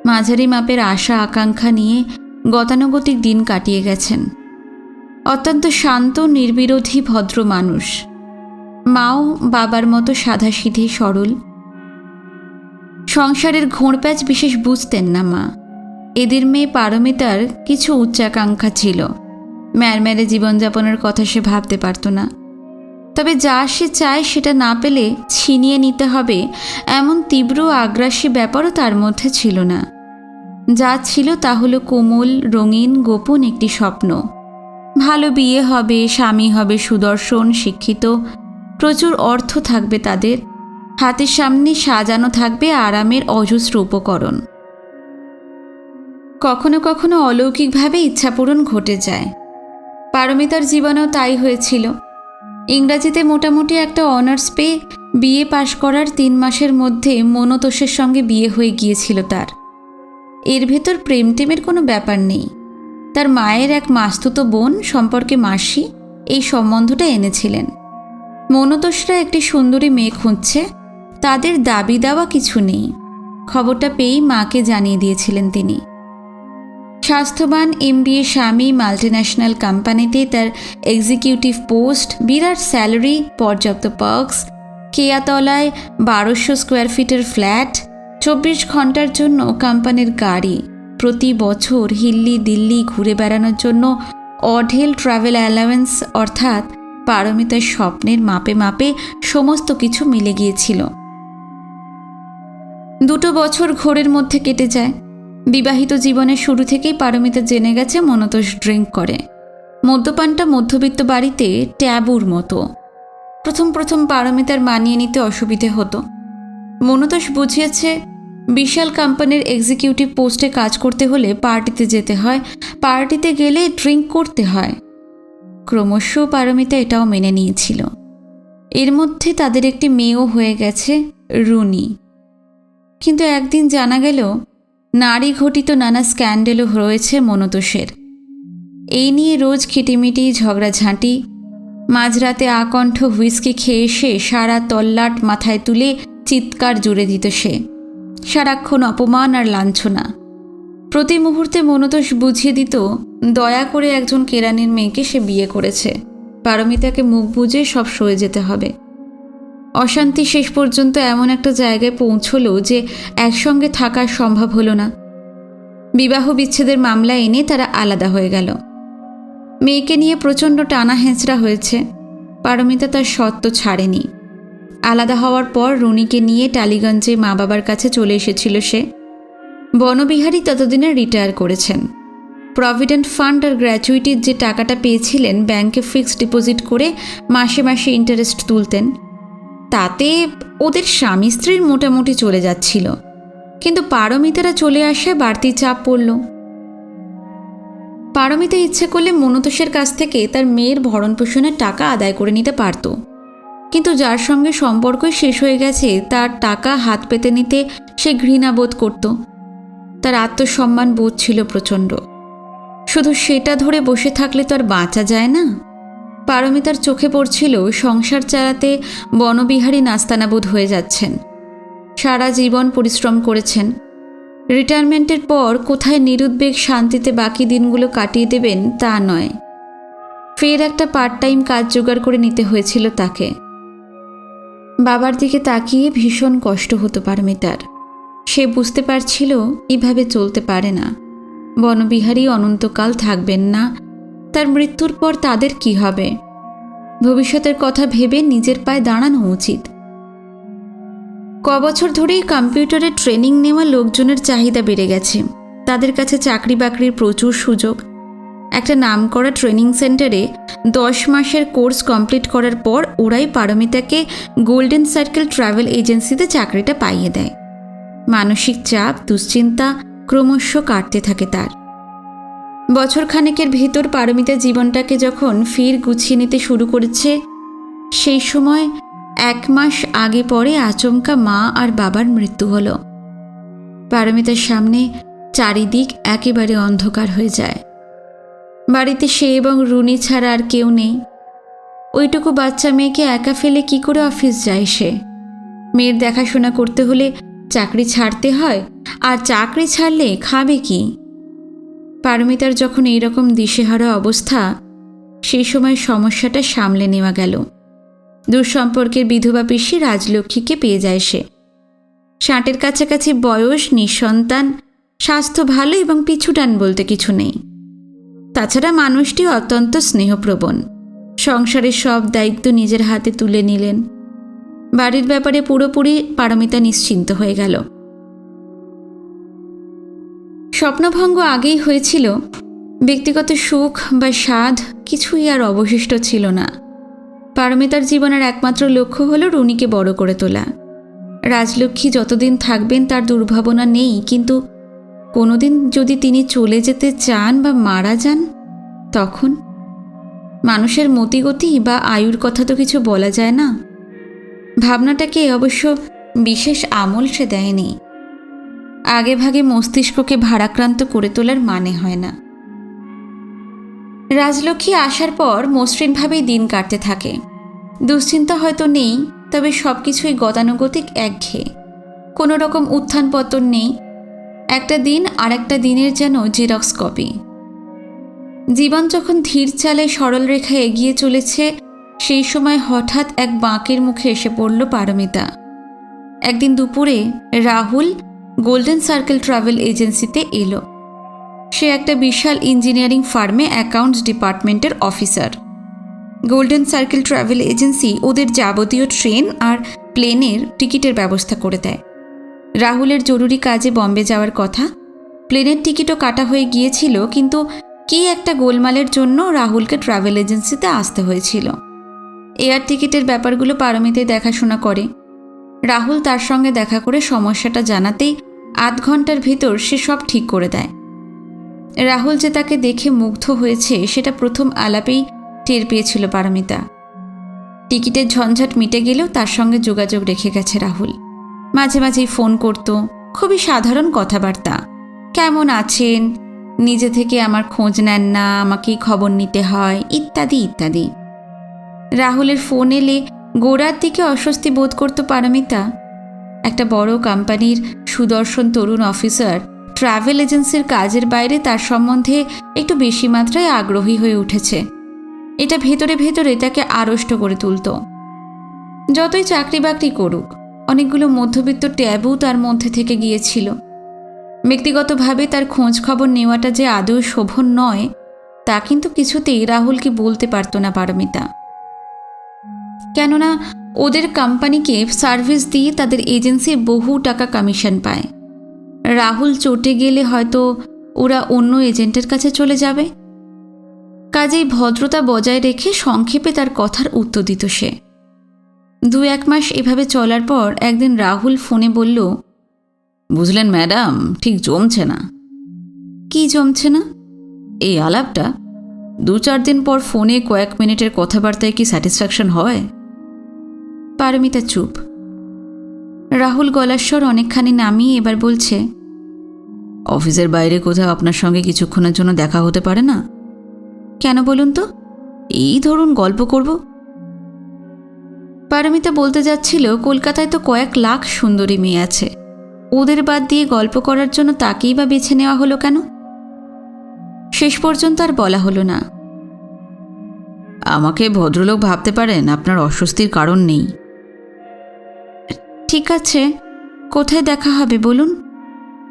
মাঝারি মাপের আশা আকাঙ্ক্ষা নিয়ে গতানুগতিক দিন কাটিয়ে গেছেন। অত্যন্ত শান্ত, নির্বিরোধী, ভদ্র মানুষ। মাও বাবার মতো সাধাসিধে, সরল। সংসারের ঘোঁড়প্যাচ বিশেষ বুঝতেন না মা। এদের মেয়ে পারমিতার কিছু উচ্চাকাঙ্ক্ষা ছিল। ম্যারম্যারে জীবনযাপনের কথা সে ভাবতে পারত না। তবে যা সে চায় সেটা না পেলে ছিনিয়ে নিতে হবে এমন তীব্র আগ্রাসী ব্যাপারও তার মধ্যে ছিল না। যা ছিল তা হলো কোমল, রঙিন, গোপন একটি স্বপ্ন। ভালো বিয়ে হবে, স্বামী হবে সুদর্শন, শিক্ষিত, প্রচুর অর্থ থাকবে তাদের, হাতের সামনে সাজানো থাকবে আরামের অজস্র উপকরণ। কখনো কখনো অলৌকিকভাবে ইচ্ছাপূরণ ঘটে যায়। পারমিতার জীবনেও তাই হয়েছিল। ইংরাজিতে মোটামুটি একটা অনার্স পেয়ে বিএ পাশ করার 3 মাসের মধ্যে মনতোষের সঙ্গে বিয়ে হয়ে গিয়েছিল তার। এর ভেতর প্রেম টেমের কোনো ব্যাপার নেই। তার মায়ের এক মাস্তুতো বোন সম্পর্কে মাসি এই সম্বন্ধটা এনেছিলেন। মনতোষরা একটি সুন্দরী মেয়ে খুঁজছে, তাদের দাবি দেওয়া কিছু নেই। খবরটা পেয়েই মাকে জানিয়ে দিয়েছিলেন তিনি। স্বাস্থ্যবান MBA স্বামী, মাল্টিন্যাশনাল কোম্পানিতে তার এক্সিকিউটিভ পোস্ট, বিরাট স্যালারি, পর্যাপ্ত পার্কস, কেয়াতলায় 1200 স্কোয়ার ফিটের ফ্ল্যাট, 24 ঘন্টার জন্য কোম্পানির গাড়ি, প্রতি বছর হিল্লি দিল্লি ঘুরে বেড়ানোর জন্য অঢেল ট্রাভেল অ্যালাওয়েন্স, অর্থাৎ পারমিতার স্বপ্নের মাপে মাপে সমস্ত কিছু মিলে গিয়েছিল। 2 বছর ঘোরের মধ্যে কেটে যায়। বিবাহিত জীবনের শুরু থেকেই পারমিতা জেনে গেছে মনতোষ ড্রিঙ্ক করে। মদ্যপানটা মধ্যবিত্ত বাড়িতে ট্যাবুর মতো। প্রথম পারমিতার মানিয়ে নিতে অসুবিধে হতো। মনতোষ বুঝিয়েছে বিশাল কোম্পানির এক্সিকিউটিভ পোস্টে কাজ করতে হলে পার্টিতে যেতে হয়, পার্টিতে গেলে ড্রিঙ্ক করতে হয়। ক্রমশ পারমিতা এটাও মেনে নিয়েছিল। এর মধ্যে তাদের একটি মেয়েও হয়ে গেছে, রুনি। কিন্তু একদিন জানা গেল নারী ঘটিত নানা স্ক্যান্ডেলও রয়েছে মনতোষের। এই নিয়ে রোজ খিটিমিটি, ঝগড়াঝাঁটি। মাঝরাতে আকণ্ঠ হুইস্কি খেয়ে এসে সারা তল্লাট মাথায় তুলে চিৎকার জুড়ে দিত সে। সারাক্ষণ অপমান আর লাঞ্ছনা। প্রতি মুহূর্তে মনতোষ বুঝিয়ে দিত দয়া করে একজন কেরানির মেয়েকে সে বিয়ে করেছে, পারমিতাকে মুখ বুজে সব সয়ে যেতে হবে। অশান্তি শেষ পর্যন্ত এমন একটা জায়গায় পৌঁছল যে একসঙ্গে থাকা সম্ভব হলো না। বিবাহ বিচ্ছেদের মামলা এনে তারা আলাদা হয়ে গেল। মেয়েকে নিয়ে প্রচণ্ড টানা হেঁচড়া হয়েছে। পারমিতা তার সত্ত্ব ছাড়েনি। আলাদা হওয়ার পর রুনিকে নিয়ে টালিগঞ্জে মা বাবার কাছে চলে এসেছিল সে। বনবিহারী ততদিনে রিটায়ার করেছেন। প্রভিডেন্ট ফান্ড আর গ্র্যাচুইটির যে টাকাটা পেয়েছিলেন ব্যাংকে ফিক্সড ডিপোজিট করে মাসে মাসে ইন্টারেস্ট তুলতেন। তাতে ওদের স্বামী স্ত্রীর মোটামুটি চলে যাচ্ছিল। কিন্তু পারমিতারা চলে আসায় বাড়তি চাপ পড়ল। পারমিতা ইচ্ছে করলে মনতোষের কাছ থেকে তার মেয়ের ভরণ পোষণের টাকা আদায় করে নিতে পারত, কিন্তু যার সঙ্গে সম্পর্কই শেষ হয়ে গেছে তার টাকা হাত পেতে নিতে সে ঘৃণা বোধ করত। তার আত্মসম্মান বোধ ছিল প্রচণ্ড। শুধু সেটা ধরে বসে থাকলে তো আর বাঁচা যায় না। পারমিতার চোখে পড়ছিল সংসার চালাতে বনবিহারী নাস্তানাবুদ হয়ে যাচ্ছেন। সারা জীবন পরিশ্রম করেছেন। রিটায়ারমেন্টের পর কোথায় নিরুদ্বেগ শান্তিতে বাকি দিনগুলো কাটিয়ে দেবেন তা নয়, ফের একটা পার্ট টাইম কাজ জোগাড় করে নিতে হয়েছিল তাকে। বাবার দিকে তাকিয়ে ভীষণ কষ্ট হতো পারমিতার। সে বুঝতে পারছিল এভাবে চলতে পারে না। বনবিহারী অনন্তকাল থাকবেন না। তার মৃত্যুর পর তাদের কি হবে? ভবিষ্যতের কথা ভেবে নিজের পায়ে দাঁড়ানো উচিত। কবছর ধরেই কম্পিউটারে ট্রেনিং নেওয়া লোকজনের চাহিদা বেড়ে গেছে। তাদের কাছে চাকরি বাকরির প্রচুর সুযোগ। একটা নামকরা ট্রেনিং সেন্টারে 10 মাসের কোর্স কমপ্লিট করার পর ওরাই পারমিতাকে গোল্ডেন সার্কেল ট্রাভেল এজেন্সিতে চাকরিটা পাইয়ে দেয়। মানসিক চাপ, দুশ্চিন্তা ক্রমশ কাটতে থাকে তার। বছরখানেকের ভেতর পারমিতা জীবনটাকে যখন ফের গুছিয়ে নিতে শুরু করেছে, সেই সময় 1 মাস আগে পরে আচমকা মা আর বাবার মৃত্যু হলো। পারমিতার সামনে চারিদিক একেবারে অন্ধকার হয়ে যায়। বাড়িতে সে এবং রুনি ছাড়া আর কেউ নেই। ওইটুকু বাচ্চা মেয়েকে একা ফেলে কি করে অফিস যায় সে? মেয়ের দেখাশোনা করতে হলে চাকরি ছাড়তে হয়, আর চাকরি ছাড়লে খাবে কি? পারমিতার যখন এইরকম দিশেহারা অবস্থা, সেই সময় সমস্যাটা সামলে নেওয়া গেল। দূরসম্পর্কের বিধবা পিসি রাজলক্ষ্মীকে পেয়ে যায় সে। 60-এর কাছাকাছি বয়স, নিঃসন্তান, স্বাস্থ্য ভালো এবং পিছুটান বলতে কিছু নেই। তাছাড়া মানুষটি অত্যন্ত স্নেহপ্রবণ। সংসারের সব দায়িত্ব নিজের হাতে তুলে নিলেন। বাড়ির ব্যাপারে পুরোপুরি পারমিতা নিশ্চিন্ত হয়ে গেল। স্বপ্নভঙ্গ আগেই হয়েছিল, ব্যক্তিগত সুখ বা স্বাদ কিছুই আর অবশিষ্ট ছিল না। পারমিতার জীবনের একমাত্র লক্ষ্য হলো রুনিকে বড় করে তোলা। রাজলক্ষ্মী যতদিন থাকবেন তার দুর্ভাবনা নেই, কিন্তু কোনোদিন যদি তিনি চলে যেতে চান বা মারা যান, তখন মানুষের মতিগতি বা আয়ুর কথা তো কিছু বলা যায় না। ভাবনাটাকে অবশ্য বিশেষ আমল সে দেয়নি। আগে ভাগে মস্তিষ্ককে ভারাক্রান্ত করে তোলার মানে হয় না। রাজলক্ষ্মী আসার পর মসৃণভাবেই দিন কাটতে থাকে। দুশ্চিন্তা হয়তো নেই, তবে সব কিছুই গতানুগতিক একঘেয়ে। কোনো রকম উত্থান পতন নেই। একটা দিন আর একটা দিনের যেন জেরক্স কপি। জীবন যখন ধীর চালে সরল রেখায় এগিয়ে চলেছে, সেই সময় হঠাৎ এক বাঁকের মুখে এসে পড়ল পারমিতা। একদিন দুপুরে রাহুল গোল্ডেন সার্কেল ট্রাভেল এজেন্সিতে এলো। সে একটা বিশাল ইঞ্জিনিয়ারিং ফার্মে অ্যাকাউন্টস ডিপার্টমেন্টের officer. Golden circle travel agency ওদের যাবতীয় ট্রেন আর প্লেনের টিকিটের ব্যবস্থা করে দেয়। রাহুলের জরুরি কাজে বম্বে যাওয়ার কথা। প্লেনের টিকিটও কাটা হয়ে গিয়েছিল, কিন্তু কী একটা গোলমালের জন্য রাহুলকে ট্রাভেল এজেন্সিতে আসতে হয়েছিল। এয়ার টিকিটের ব্যাপারগুলো পারমিতাই দেখাশোনা করে। রাহুল তার সঙ্গে দেখা করে সমস্যাটা জানাতেই ৮ ঘন্টার ভেতর সে সব ঠিক করে দেয়। রাহুল যে তাকে দেখে মুগ্ধ হয়েছে সেটা প্রথম আলাপেই টের পেয়েছিল পারমিতা। টিকিটের ঝঞ্ঝাট মিটে গেলেও তার সঙ্গে যোগাযোগ রেখে গেছে রাহুল। মাঝে মাঝেই ফোন করত, খুবই সাধারণ কথাবার্তা। কেমন আছেন, নিজে থেকে আমার খোঁজ নেন না, আমাকেই খবর নিতে হয়, ইত্যাদি ইত্যাদি। রাহুলের ফোন এলে গোড়ার দিকে অস্বস্তি বোধ করত পারমিতা। একটা বড় কোম্পানির সুদর্শন তরুণ অফিসার ট্রাভেল এজেন্সির কাজের বাইরে তার সম্বন্ধে একটু বেশি মাত্রায় আগ্রহী হয়ে উঠেছে। এটা ভেতরে ভেতরে তাকে আড়ষ্ট করে তুলত। যতই চাকরি বাকরি করুক, অনেকগুলো মধ্যবিত্ত ট্যাবু তার মধ্যে থেকে গিয়েছিল। ব্যক্তিগতভাবে তার খোঁজ খবর নেওয়াটা যে আদৌ শোভন নয়, তা কিন্তু কিছুতেই রাহুলকে বলতে পারত না পারমিতা। কেননা ওদের কোম্পানিকে সার্ভিস দিয়ে তাদের এজেন্সি বহু টাকা কমিশন পায়। রাহুল চটে গেলে হয়তো ওরা অন্য এজেন্টের কাছে চলে যাবে। কাজেই ভদ্রতা বজায় রেখে সংক্ষেপে তার কথার উত্তর দিত সে। 2-1 মাস এভাবে চলার পর একদিন রাহুল ফোনে বলল, বুঝলেন ম্যাডাম, ঠিক জমছে না। কি জমছে না? এই আলাপটা 2-4 দিন পর ফোনে কয়েক মিনিটের কথাবার্তায় কি স্যাটিসফ্যাকশন হয়? পারমিতা চুপ। রাহুল গলার স্বর অনেকখানি নামিয়ে এবার বলছে, অফিসের বাইরে কোথাও আপনার সঙ্গে কিছুক্ষণের জন্য দেখা হতে পারে না? কেন বলুন তো? এই ধরুন গল্প করব। পারমিতা বলতে যাচ্ছিল, কলকাতায় তো কয়েক লাখ সুন্দরী মেয়ে আছে, ওদের বাদ দিয়ে গল্প করার জন্য তাকেই বা বেছে নেওয়া হলো কেন? শেষ পর্যন্ত আর বলা হলো না। আমাকে ভদ্রলোক ভাবতে পারেন, আপনার অস্বস্তির কারণ নেই। ঠিক আছে, কোথায় দেখা হবে বলুন?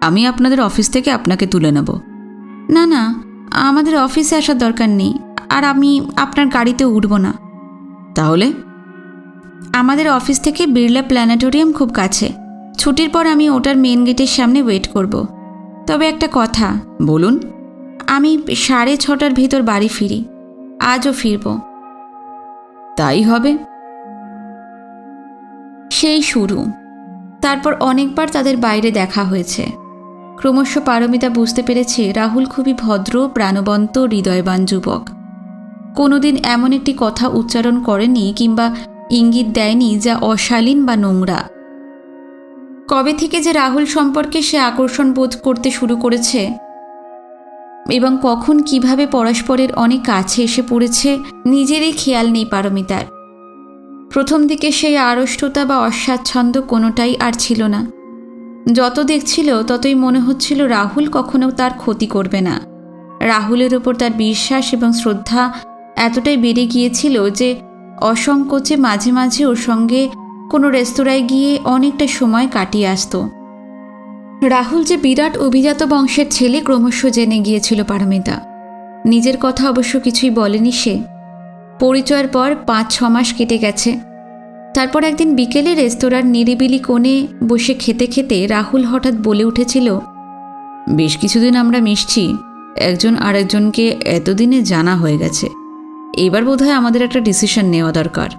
আমি আপনাদের অফিস থেকে আপনাকে তুলে নেব। না না, আমাদের অফিসে আসার দরকার নেই, আর আমি আপনার গাড়িতে উঠব না। তাহলে? আমাদের অফিস থেকে বিড়লা প্ল্যানেটোরিয়াম খুব কাছে। ছুটির পর আমি ওটার মেন গেটের সামনে ওয়েট করব। তবে একটা কথা। বলুন। আমি 6:30 ভিতর বাড়ি ফিরি। আজও ফিরব। তাই হবে। সেই শুরু। তারপর অনেকবার তাদের বাইরে দেখা হয়েছে। ক্রমশ পারমিতা বুঝতে পেরেছে রাহুল খুবই ভদ্র, প্রাণবন্ত, হৃদয়বান যুবক। কোনোদিন এমন একটি কথা উচ্চারণ করেনি কিংবা ইঙ্গিত দেয়নি যা অশালীন বা নোংরা। কবে থেকে যে রাহুল সম্পর্কে সে আকর্ষণ বোধ করতে শুরু করেছে এবং কখন কিভাবে পরস্পরের অনেক কাছে এসে পড়েছে, নিজেরই খেয়াল নেই পারমিতার। প্রথম দিকে সেই আড়ষ্টতা বা অস্বাচ্ছন্দ্য কোনোটাই আর ছিল না। যত দেখছিল ততই মনে হচ্ছিল রাহুল কখনো তার ক্ষতি করবে না। রাহুলের ওপর তার বিশ্বাস এবং শ্রদ্ধা এতটাই বেড়ে গিয়েছিল যে অসংকোচে মাঝে মাঝে ওর সঙ্গে কোনো রেস্তোরাঁয় গিয়ে অনেকটা সময় কাটিয়ে আসত। রাহুল যে বিরাট অভিজাত বংশের ছেলে ক্রমশ জেনে গিয়েছিল পারমিতা। নিজের কথা অবশ্য কিছুই বলেনি সে। পরিচয়ের পর 5-6 মাস কেটে গেছে। তারপর একদিন বিকেলে রেস্তোরাঁর নিরিবিলি কোণে বসে খেতে খেতে রাহুল হঠাৎ বলে উঠেছিল, বেশ কিছুদিন আমরা মিশছি, একজন আরেকজনকে এতদিনে জানা হয়ে গেছে। এবার বোধহয় আমাদের একটা ডিসিশন নেওয়া দরকার।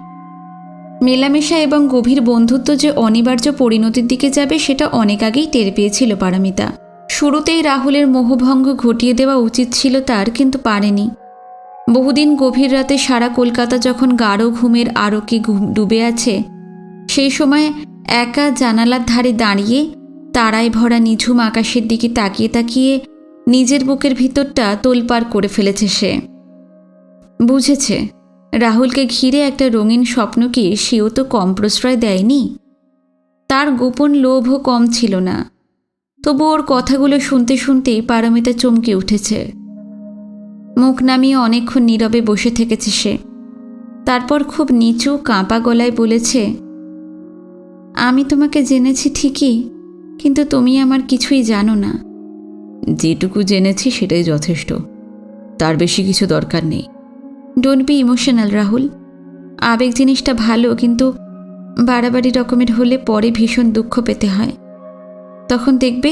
মেলামেশা এবং গভীর বন্ধুত্ব যে অনিবার্য পরিণতির দিকে যাবে সেটা অনেক আগেই টের পেয়েছিল পারমিতা। শুরুতেই রাহুলের মোহভঙ্গ ঘটিয়ে দেওয়া উচিত ছিল তার, কিন্তু পারেনি। বহুদিন গভীর রাতে সারা কলকাতা যখন গাঢ় ঘুমের আরোকে ডুবে আছে, সেই সময় একা জানালার ধারে দাঁড়িয়ে তারায় ভরা নিঝুম আকাশের দিকে তাকিয়ে তাকিয়ে নিজের বুকের ভিতরটা তোলপাড় করে ফেলেছে সে। বুঝেছে রাহুলকে ঘিরে একটা রঙিন স্বপ্নকে সেও তো কম প্রশ্রয় দেয়নি। তার গোপন লোভও কম ছিল না। তবু ওর কথাগুলো শুনতে শুনতে পারমিতা চমকে উঠেছে। মুখ নামিয়ে অনেকক্ষণ নীরবে বসে থেকেছে সে। তারপর খুব নিচু কাঁপা গলায় বলেছে, আমি তোমাকে জেনেছি ঠিকই, কিন্তু তুমি আমার কিছুই জানো না। যেটুকু জেনেছি সেটাই যথেষ্ট, তার বেশি কিছু দরকার নেই। Don't be emotional Rahul. আবেগ জিনিসটা ভালো, কিন্তু বাড়াবাড়ি রকমের হলে পরে ভীষণ দুঃখ পেতে হয়। তখন দেখবে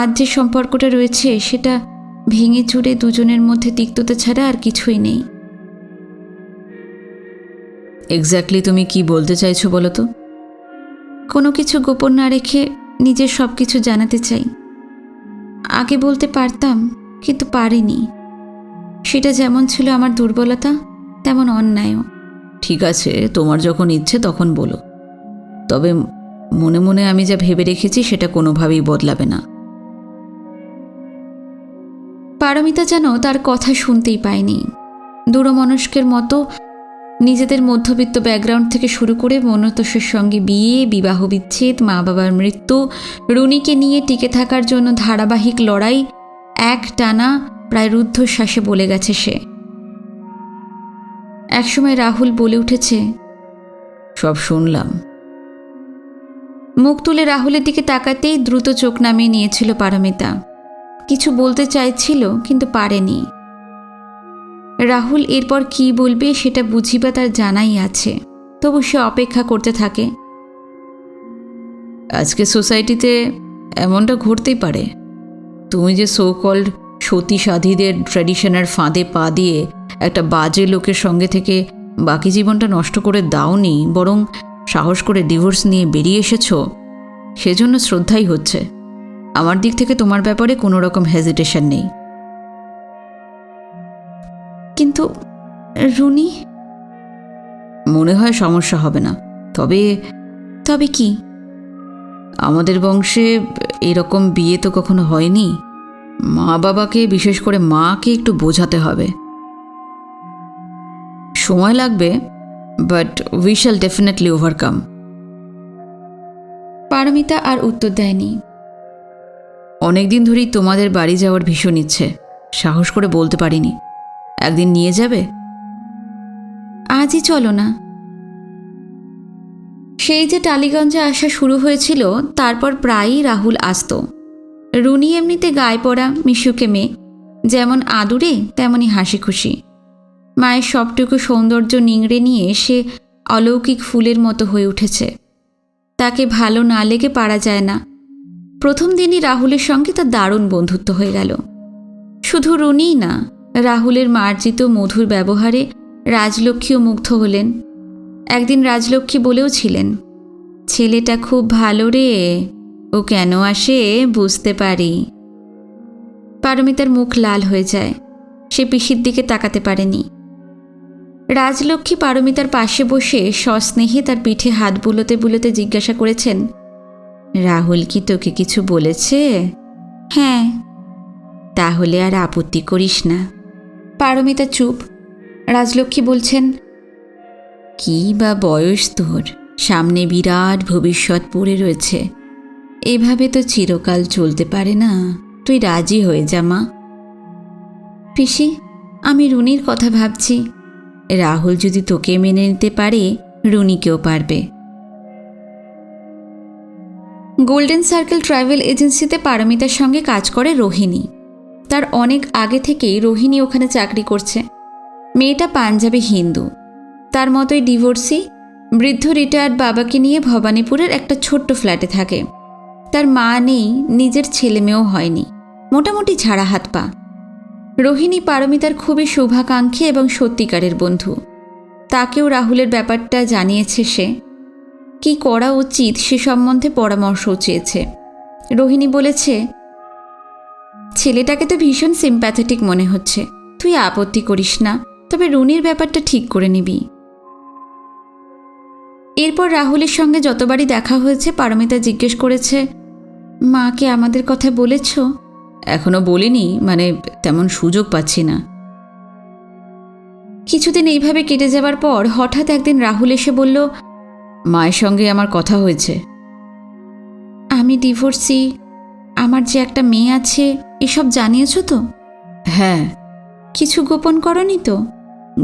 আজ যে সম্পর্কটা রয়েছে সেটা ভেঙে চুরে দুজনের মধ্যে তিক্ততা ছাড়া আর কিছুই নেই। এক্স্যাক্টলি তুমি কি বলতে চাইছো বলো তো? কোনো কিছু গোপন না রেখে নিজের সব কিছু জানাতে চাই। আগে বলতে পারতাম, কিন্তু পারিনি। সেটা যেমন ছিল আমার দুর্বলতা, তেমন অন্যায়ও। ঠিক আছে, তোমার যখন ইচ্ছে তখন বলো, তবে মনে মনে আমি যা ভেবে রেখেছি সেটা কোনোভাবেই বদলাবে না। পারমিতা যেন তার কথা শুনতেই পায়নি। দূরমনস্কের মতো নিজেদের মধ্যবিত্ত ব্যাকগ্রাউন্ড থেকে শুরু করে মনতোষের সঙ্গে বিয়ে, বিবাহ বিচ্ছেদ, মা বাবার মৃত্যু, রুনিকে নিয়ে টিকে থাকার জন্য ধারাবাহিক লড়াই, এক টানা প্রায় রুদ্ধশ্বাসে বলে গেছে সে। একসময় রাহুল বলে উঠেছে, সব শুনলাম। মুখ তুলে রাহুলের দিকে তাকাতেই দ্রুত চোখ নামিয়ে নিয়েছিল পারমিতা। কিছু বলতে চাইছিল কিন্তু পারেনি। রাহুল এরপর কি বলবে সেটা বুঝিবা তার জানাই আছে, তবু সে অপেক্ষা করতে থাকে। আজকে সোসাইটিতে এমনটা ঘটতেই পারে। তুমি যে সো কল্ড সতী সাধীদের ট্র্যাডিশনের ফাঁদে পা দিয়ে একটা বাজে লোকের সঙ্গে থেকে বাকি জীবনটা নষ্ট করে দাওনি, বরং সাহস করে ডিভোর্স নিয়ে বেরিয়ে এসেছো, সেজন্য শ্রদ্ধাই হচ্ছে। আমার দিক থেকে তোমার ব্যাপারে কোনো রকম হেজিটেশন নেই। কিন্তু রুনি, মনে হয় সমস্যা হবে না। তবে কি? আমাদের বংশে এরকম বিয়ে তো কখনো হয়নি। মা বাবাকে, বিশেষ করে মাকে একটু বোঝাতে হবে। সময় লাগবে, but we shall definitely overcome. Paramita আর উত্তর দেয়নি। অনেকদিন ধরেই তোমাদের বাড়ি যাওয়ার ভীষণ ইচ্ছে, সাহস করে বলতে পারিনি। একদিন নিয়ে যাবে? আজই চলো না। সেই যে টালিগঞ্জে আসা শুরু হয়েছিল, তারপর প্রায়ই রাহুল আসত। রুনি এমনিতে গায়ে পড়া মিশুকে মেয়ে, যেমন আদুরে তেমনই হাসি খুশি। মায়ের সবটুকু সৌন্দর্য নিংড়ে নিয়ে সে অলৌকিক ফুলের মতো হয়ে উঠেছে। তাকে ভালো না লেগে পারা যায় না। প্রথম দিনই রাহুলের সঙ্গে তার দারুণ বন্ধুত্ব হয়ে গেল। শুধু রুনিই না, রাহুলের মার্জিত মধুর ব্যবহারে রাজলক্ষ্মীও মুগ্ধ হলেন। একদিন রাজলক্ষ্মী বলেও ছিলেন, ছেলেটা খুব ভালো রে, ও কেন আসে বুঝতে পারি। পারমিতার মুখ লাল হয়ে যায়। সে পিসির দিকে তাকাতে পারেনি। রাজলক্ষ্মী পারমিতার পাশে বসে সস্নেহে তার পিঠে হাত বুলোতে বুলোতে জিজ্ঞাসা করেছেন, রাহুল কি তোকে কিছু বলেছে? হ্যাঁ। তাহলে আর আপত্তি করিস না। পারমিতা চুপ। রাজলক্ষ্মী বলছেন, কি বা বয়স তোর, সামনে বিরাট ভবিষ্যৎ পড়ে রয়েছে। এভাবে তো চিরকাল চলতে পারে না, তুই রাজি হয়ে যা মা। পিসি, আমি রুনির কথা ভাবছি। রাহুল যদি তোকে মেনে নিতে পারে, রুনিকেও পারবে। গোল্ডেন সার্কেল ট্রাভেল এজেন্সিতে পারমিতার সঙ্গে কাজ করে রোহিণী। তার অনেক আগে থেকেই রোহিণী ওখানে চাকরি করছে। মেয়েটা পাঞ্জাবি হিন্দু, তার মতোই ডিভোর্সি, বৃদ্ধ রিটায়ার্ড বাবাকে নিয়ে ভবানীপুরের একটা ছোট্ট ফ্ল্যাটে থাকে। তার মা নেই, নিজের ছেলে মেয়েও হয়নি, মোটামুটি ছাড়া হাত পা। রোহিণী পারমিতার খুবই শুভাকাঙ্ক্ষী এবং সত্যিকারের বন্ধু। তাকেও রাহুলের ব্যাপারটা জানিয়েছে সে। কি করা উচিত সে সম্বন্ধে পরামর্শও চেয়েছে। রোহিণী বলেছে, ছেলেটাকে তো ভীষণ সিম্প্যাথেটিক মনে হচ্ছে, তুই আপত্তি করিস না, তবে রুনির ব্যাপারটা ঠিক করে নিবি। এরপর রাহুলের সঙ্গে যতবারই দেখা হয়েছে পারমিতা জিজ্ঞেস করেছে, মাকে আমাদের কথা বলেছ? এখনো বলিনি, মানে তেমন সুযোগ পাচ্ছি না। কিছুদিন এইভাবে কেটে যাবার পর হঠাৎ একদিন রাহুল এসে বলল, মায়ের সঙ্গে আমার কথা হয়েছে। আমি ডিভোর্সি, আমার যে একটা মেয়ে আছে, এসব জানিয়েছ তো? হ্যাঁ। কিছু গোপন করনি তো?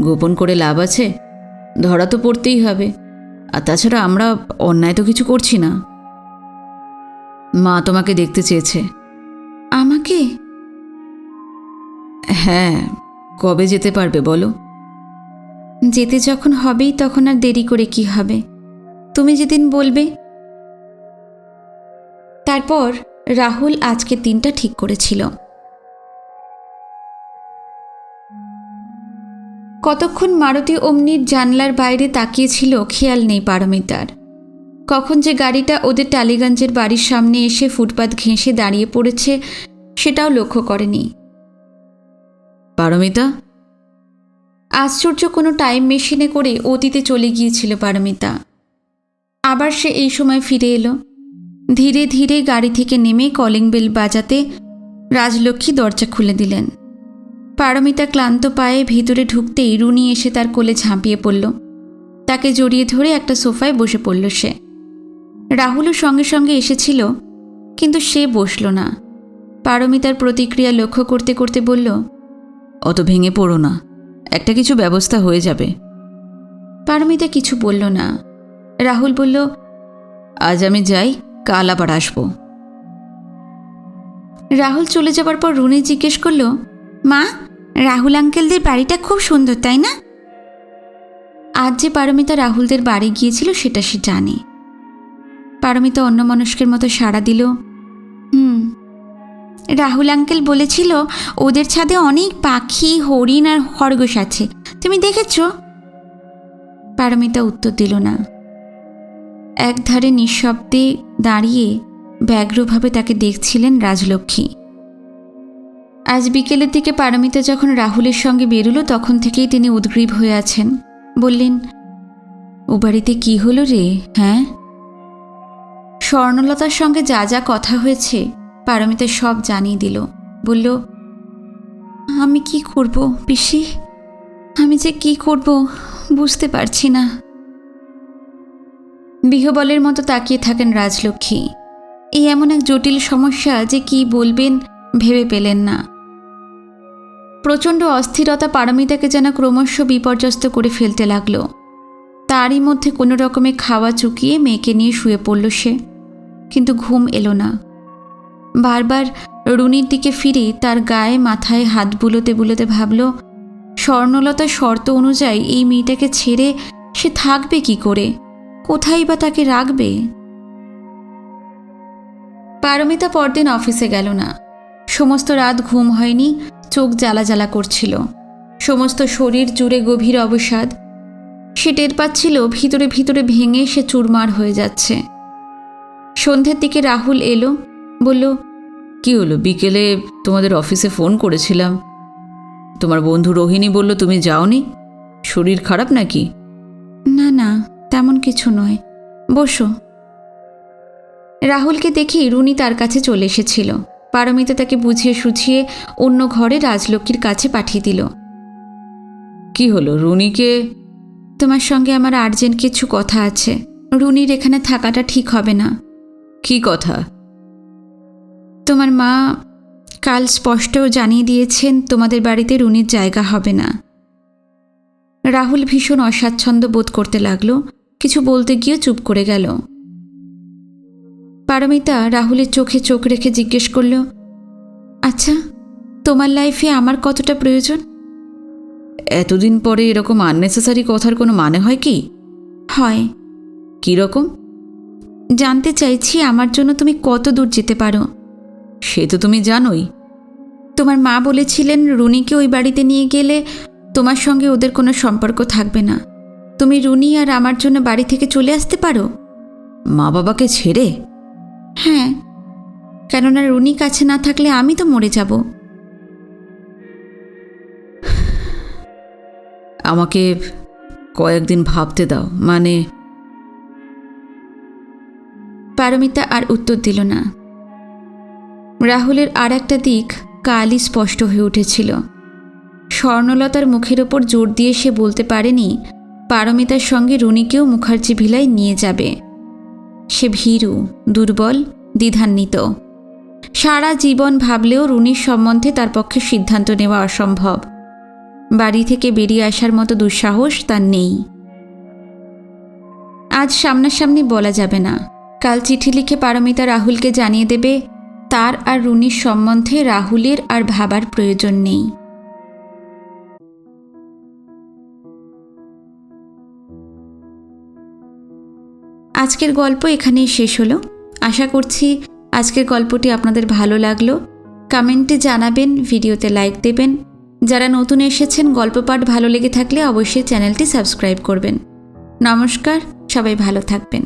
গোপন করে লাভ আছে? ধরা তো পড়তেই হবে। আর তাছাড়া আমরা অন্যায় তো কিছু করছি না। মা তোমাকে দেখতে চেয়েছে। আমাকে? হ্যাঁ। কবে যেতে পারবে বলো? যেতে যখন হবেই তখন আর দেরি করে কি হবে, তুমি যেদিন বলবে। তারপর রাহুল আজকের দিনটা ঠিক করেছিল। কতক্ষণ মারুতি ওমনির জানলার বাইরে তাকিয়েছিল খেয়াল নেই পারমিতার। কখন যে গাড়িটা ওদের টালিগঞ্জের বাড়ির সামনে এসে ফুটপাত ঘেঁষে দাঁড়িয়ে পড়েছে সেটাও লক্ষ্য করেনি। পারমিতা? আশ্চর্য, কোনো টাইম মেশিনে করে অতীতে চলে গিয়েছিল পারমিতা। আবার সে এই সময় ফিরে এলো। ধীরে ধীরে গাড়ি থেকে নেমে কলিং বেল বাজাতে রাজলক্ষ্মী দরজা খুলে দিলেন। পারমিতা ক্লান্ত পায়ে ভিতরে ঢুকতেই রুনি এসে তার কোলে ঝাঁপিয়ে পড়ল। তাকে জড়িয়ে ধরে একটা সোফায় বসে পড়ল সে। রাহুলও সঙ্গে সঙ্গে এসেছিল, কিন্তু সে বসল না। পারমিতার প্রতিক্রিয়া লক্ষ্য করতে করতে বলল, অত ভেঙে পড়ো না, একটা কিছু ব্যবস্থা হয়ে যাবে। পারমিতা কিছু বলল না। রাহুল বলল, আজ আমি যাই, কাল আবার আসবো। রাহুল চলে যাবার পর রুনি জিজ্ঞেস করল, মা, রাহুল আঙ্কেলদের বাড়িটা খুব সুন্দর, তাই না? আজ যে পারমিতা রাহুলদের বাড়ি গিয়েছিল সেটা সে জানে। পারমিতা অন্যমনস্কের মতো সাড়া দিল, রাহুল আঙ্কেল বলেছিল ওদের ছাদে অনেক পাখি, হরিণ আর খরগোশ আছে, তুমি দেখেছ? পারমিতা উত্তর দিল না। একধারে নিঃশব্দে দাঁড়িয়ে ব্যগ্রভাবে তাকে দেখছিলেন রাজলক্ষ্মী। আজ বিকেলের দিকে পারমিতা যখন রাহুলের সঙ্গে বেরুলো তখন থেকেই তিনি উদ্গ্রীব হয়ে আছেন। বললেন, ও বাড়িতে কি হলো রে? হ্যাঁ? স্বর্ণলতার সঙ্গে যা যা কথা হয়েছে পারমিতা সব জানিয়ে দিল। বলল, আমি কি করব পিসি, আমি যে কি করব বুঝতে পারছি না। বিহবলের মতো তাকিয়ে থাকেন রাজলক্ষ্মী। এই এমন এক জটিল সমস্যা যে কি বলবেন ভেবে পেলেন না। প্রচণ্ড অস্থিরতা পারমিতাকে যেন ক্রমশ বিপর্যস্ত করে ফেলতে লাগলো। তারই মধ্যে কোনো রকমে খাওয়া চুকিয়ে মেয়েকে নিয়ে শুয়ে পড়ল সে, কিন্তু ঘুম এলো না। বারবার রুনির দিকে ফিরে তার গায়ে মাথায় হাত বুলোতে বুলোতে ভাবল, স্বর্ণলতার শর্ত অনুযায়ী এই মেয়েটাকে ছেড়ে সে থাকবে কি করে, কোথায় বা তাকে রাখবে? পারমিতা পরদিন অফিসে গেল না। সমস্ত রাত ঘুম হয়নি, চোখ জ্বালা জ্বালা করছিল, সমস্ত শরীর জুড়ে গভীর অবসাদ। সে টের পাচ্ছিল ভিতরে ভিতরে ভেঙে সে চুরমার হয়ে যাচ্ছে। সন্ধ্যের দিকে রাহুল এলো, বলল, কি হলো? বিকেলে তোমাদের অফিসে ফোন করেছিলাম, তোমার বন্ধু রোহিণী বলল তুমি যাওনি, শরীর খারাপ নাকি? না না, তেমন কিছু নয়, বসো। রাহুলকে দেখেই রুনি তার কাছে চলে এসেছিল। পারমিতা তাকে বুঝিয়ে সুঝিয়ে অন্য ঘরে রাজলক্ষ্মীর কাছে পাঠিয়ে দিল। কি হলো? রুনিকে? তোমার সঙ্গে আমার আর্জেন্ট কিছু কথা আছে। রুনির এখানে থাকাটা ঠিক হবে না। কি কথা? তোমার মা কাল স্পষ্ট জানিয়ে দিয়েছেন তোমাদের বাড়িতে রুনির জায়গা হবে না। রাহুল ভীষণ অস্বাচ্ছন্দ্য বোধ করতে লাগলো, কিছু বলতে গিয়ে চুপ করে গেল। পারমিতা রাহুলের চোখে চোখ রেখে জিজ্ঞেস করল, আচ্ছা, তোমার লাইফে আমার কতটা প্রয়োজন? এতদিন পরে এরকম আননেসেসারি কথার কোনো মানে হয় কি? হয়। কীরকম? জানতে চাইছি আমার জন্য তুমি কত দূর যেতে পারো। সে তো তুমি জানোই। তোমার মা বলেছিলেন রুনিকে ওই বাড়িতে নিয়ে গেলে তোমার সঙ্গে ওদের কোনো সম্পর্ক থাকবে না। তুমি রুনি আর আমার জন্য বাড়ি থেকে চলে আসতে পারো? মা বাবাকে ছেড়ে? হ্যাঁ, কেননা রুনি কাছে না থাকলে আমি তো মরে যাব। আমাকে কয়েকদিন ভাবতে দাও। মানে পারমিতা আর উত্তর দিল না। রাহুলের আর একটা দিক কালই স্পষ্ট হয়ে উঠেছিল। স্বর্ণলতার মুখের ওপর জোর দিয়ে সে বলতে পারেনি পারমিতার সঙ্গে রুনিকেও মুখার্জি ভিলায় নিয়ে যাবে। সে ভীরু, দুর্বল, দ্বিধান্বিত। সারা জীবন ভাবলেও রুনির সম্বন্ধে তার পক্ষে সিদ্ধান্ত নেওয়া অসম্ভব। বাড়ি থেকে বেরিয়ে আসার মতো দুঃসাহস তার নেই। আজ সামনাসামনি বলা যাবে না। কাল চিঠি লিখে পারমিতা রাহুলকে জানিয়ে দেবে তার আর রুনির সম্বন্ধে রাহুলের আর ভাবার প্রয়োজন নেই। আজকের গল্প এখানেই শেষ হলো। আশা করছি আজকের গল্পটি আপনাদের ভালো লাগলো। কমেন্টে জানাবেন, ভিডিওতে লাইক দেবেন। যারা নতুন এসেছেন, গল্প পাঠ ভালো লেগে থাকলে অবশ্যই চ্যানেলটি সাবস্ক্রাইব করবেন। নমস্কার, সবাই ভালো থাকবেন।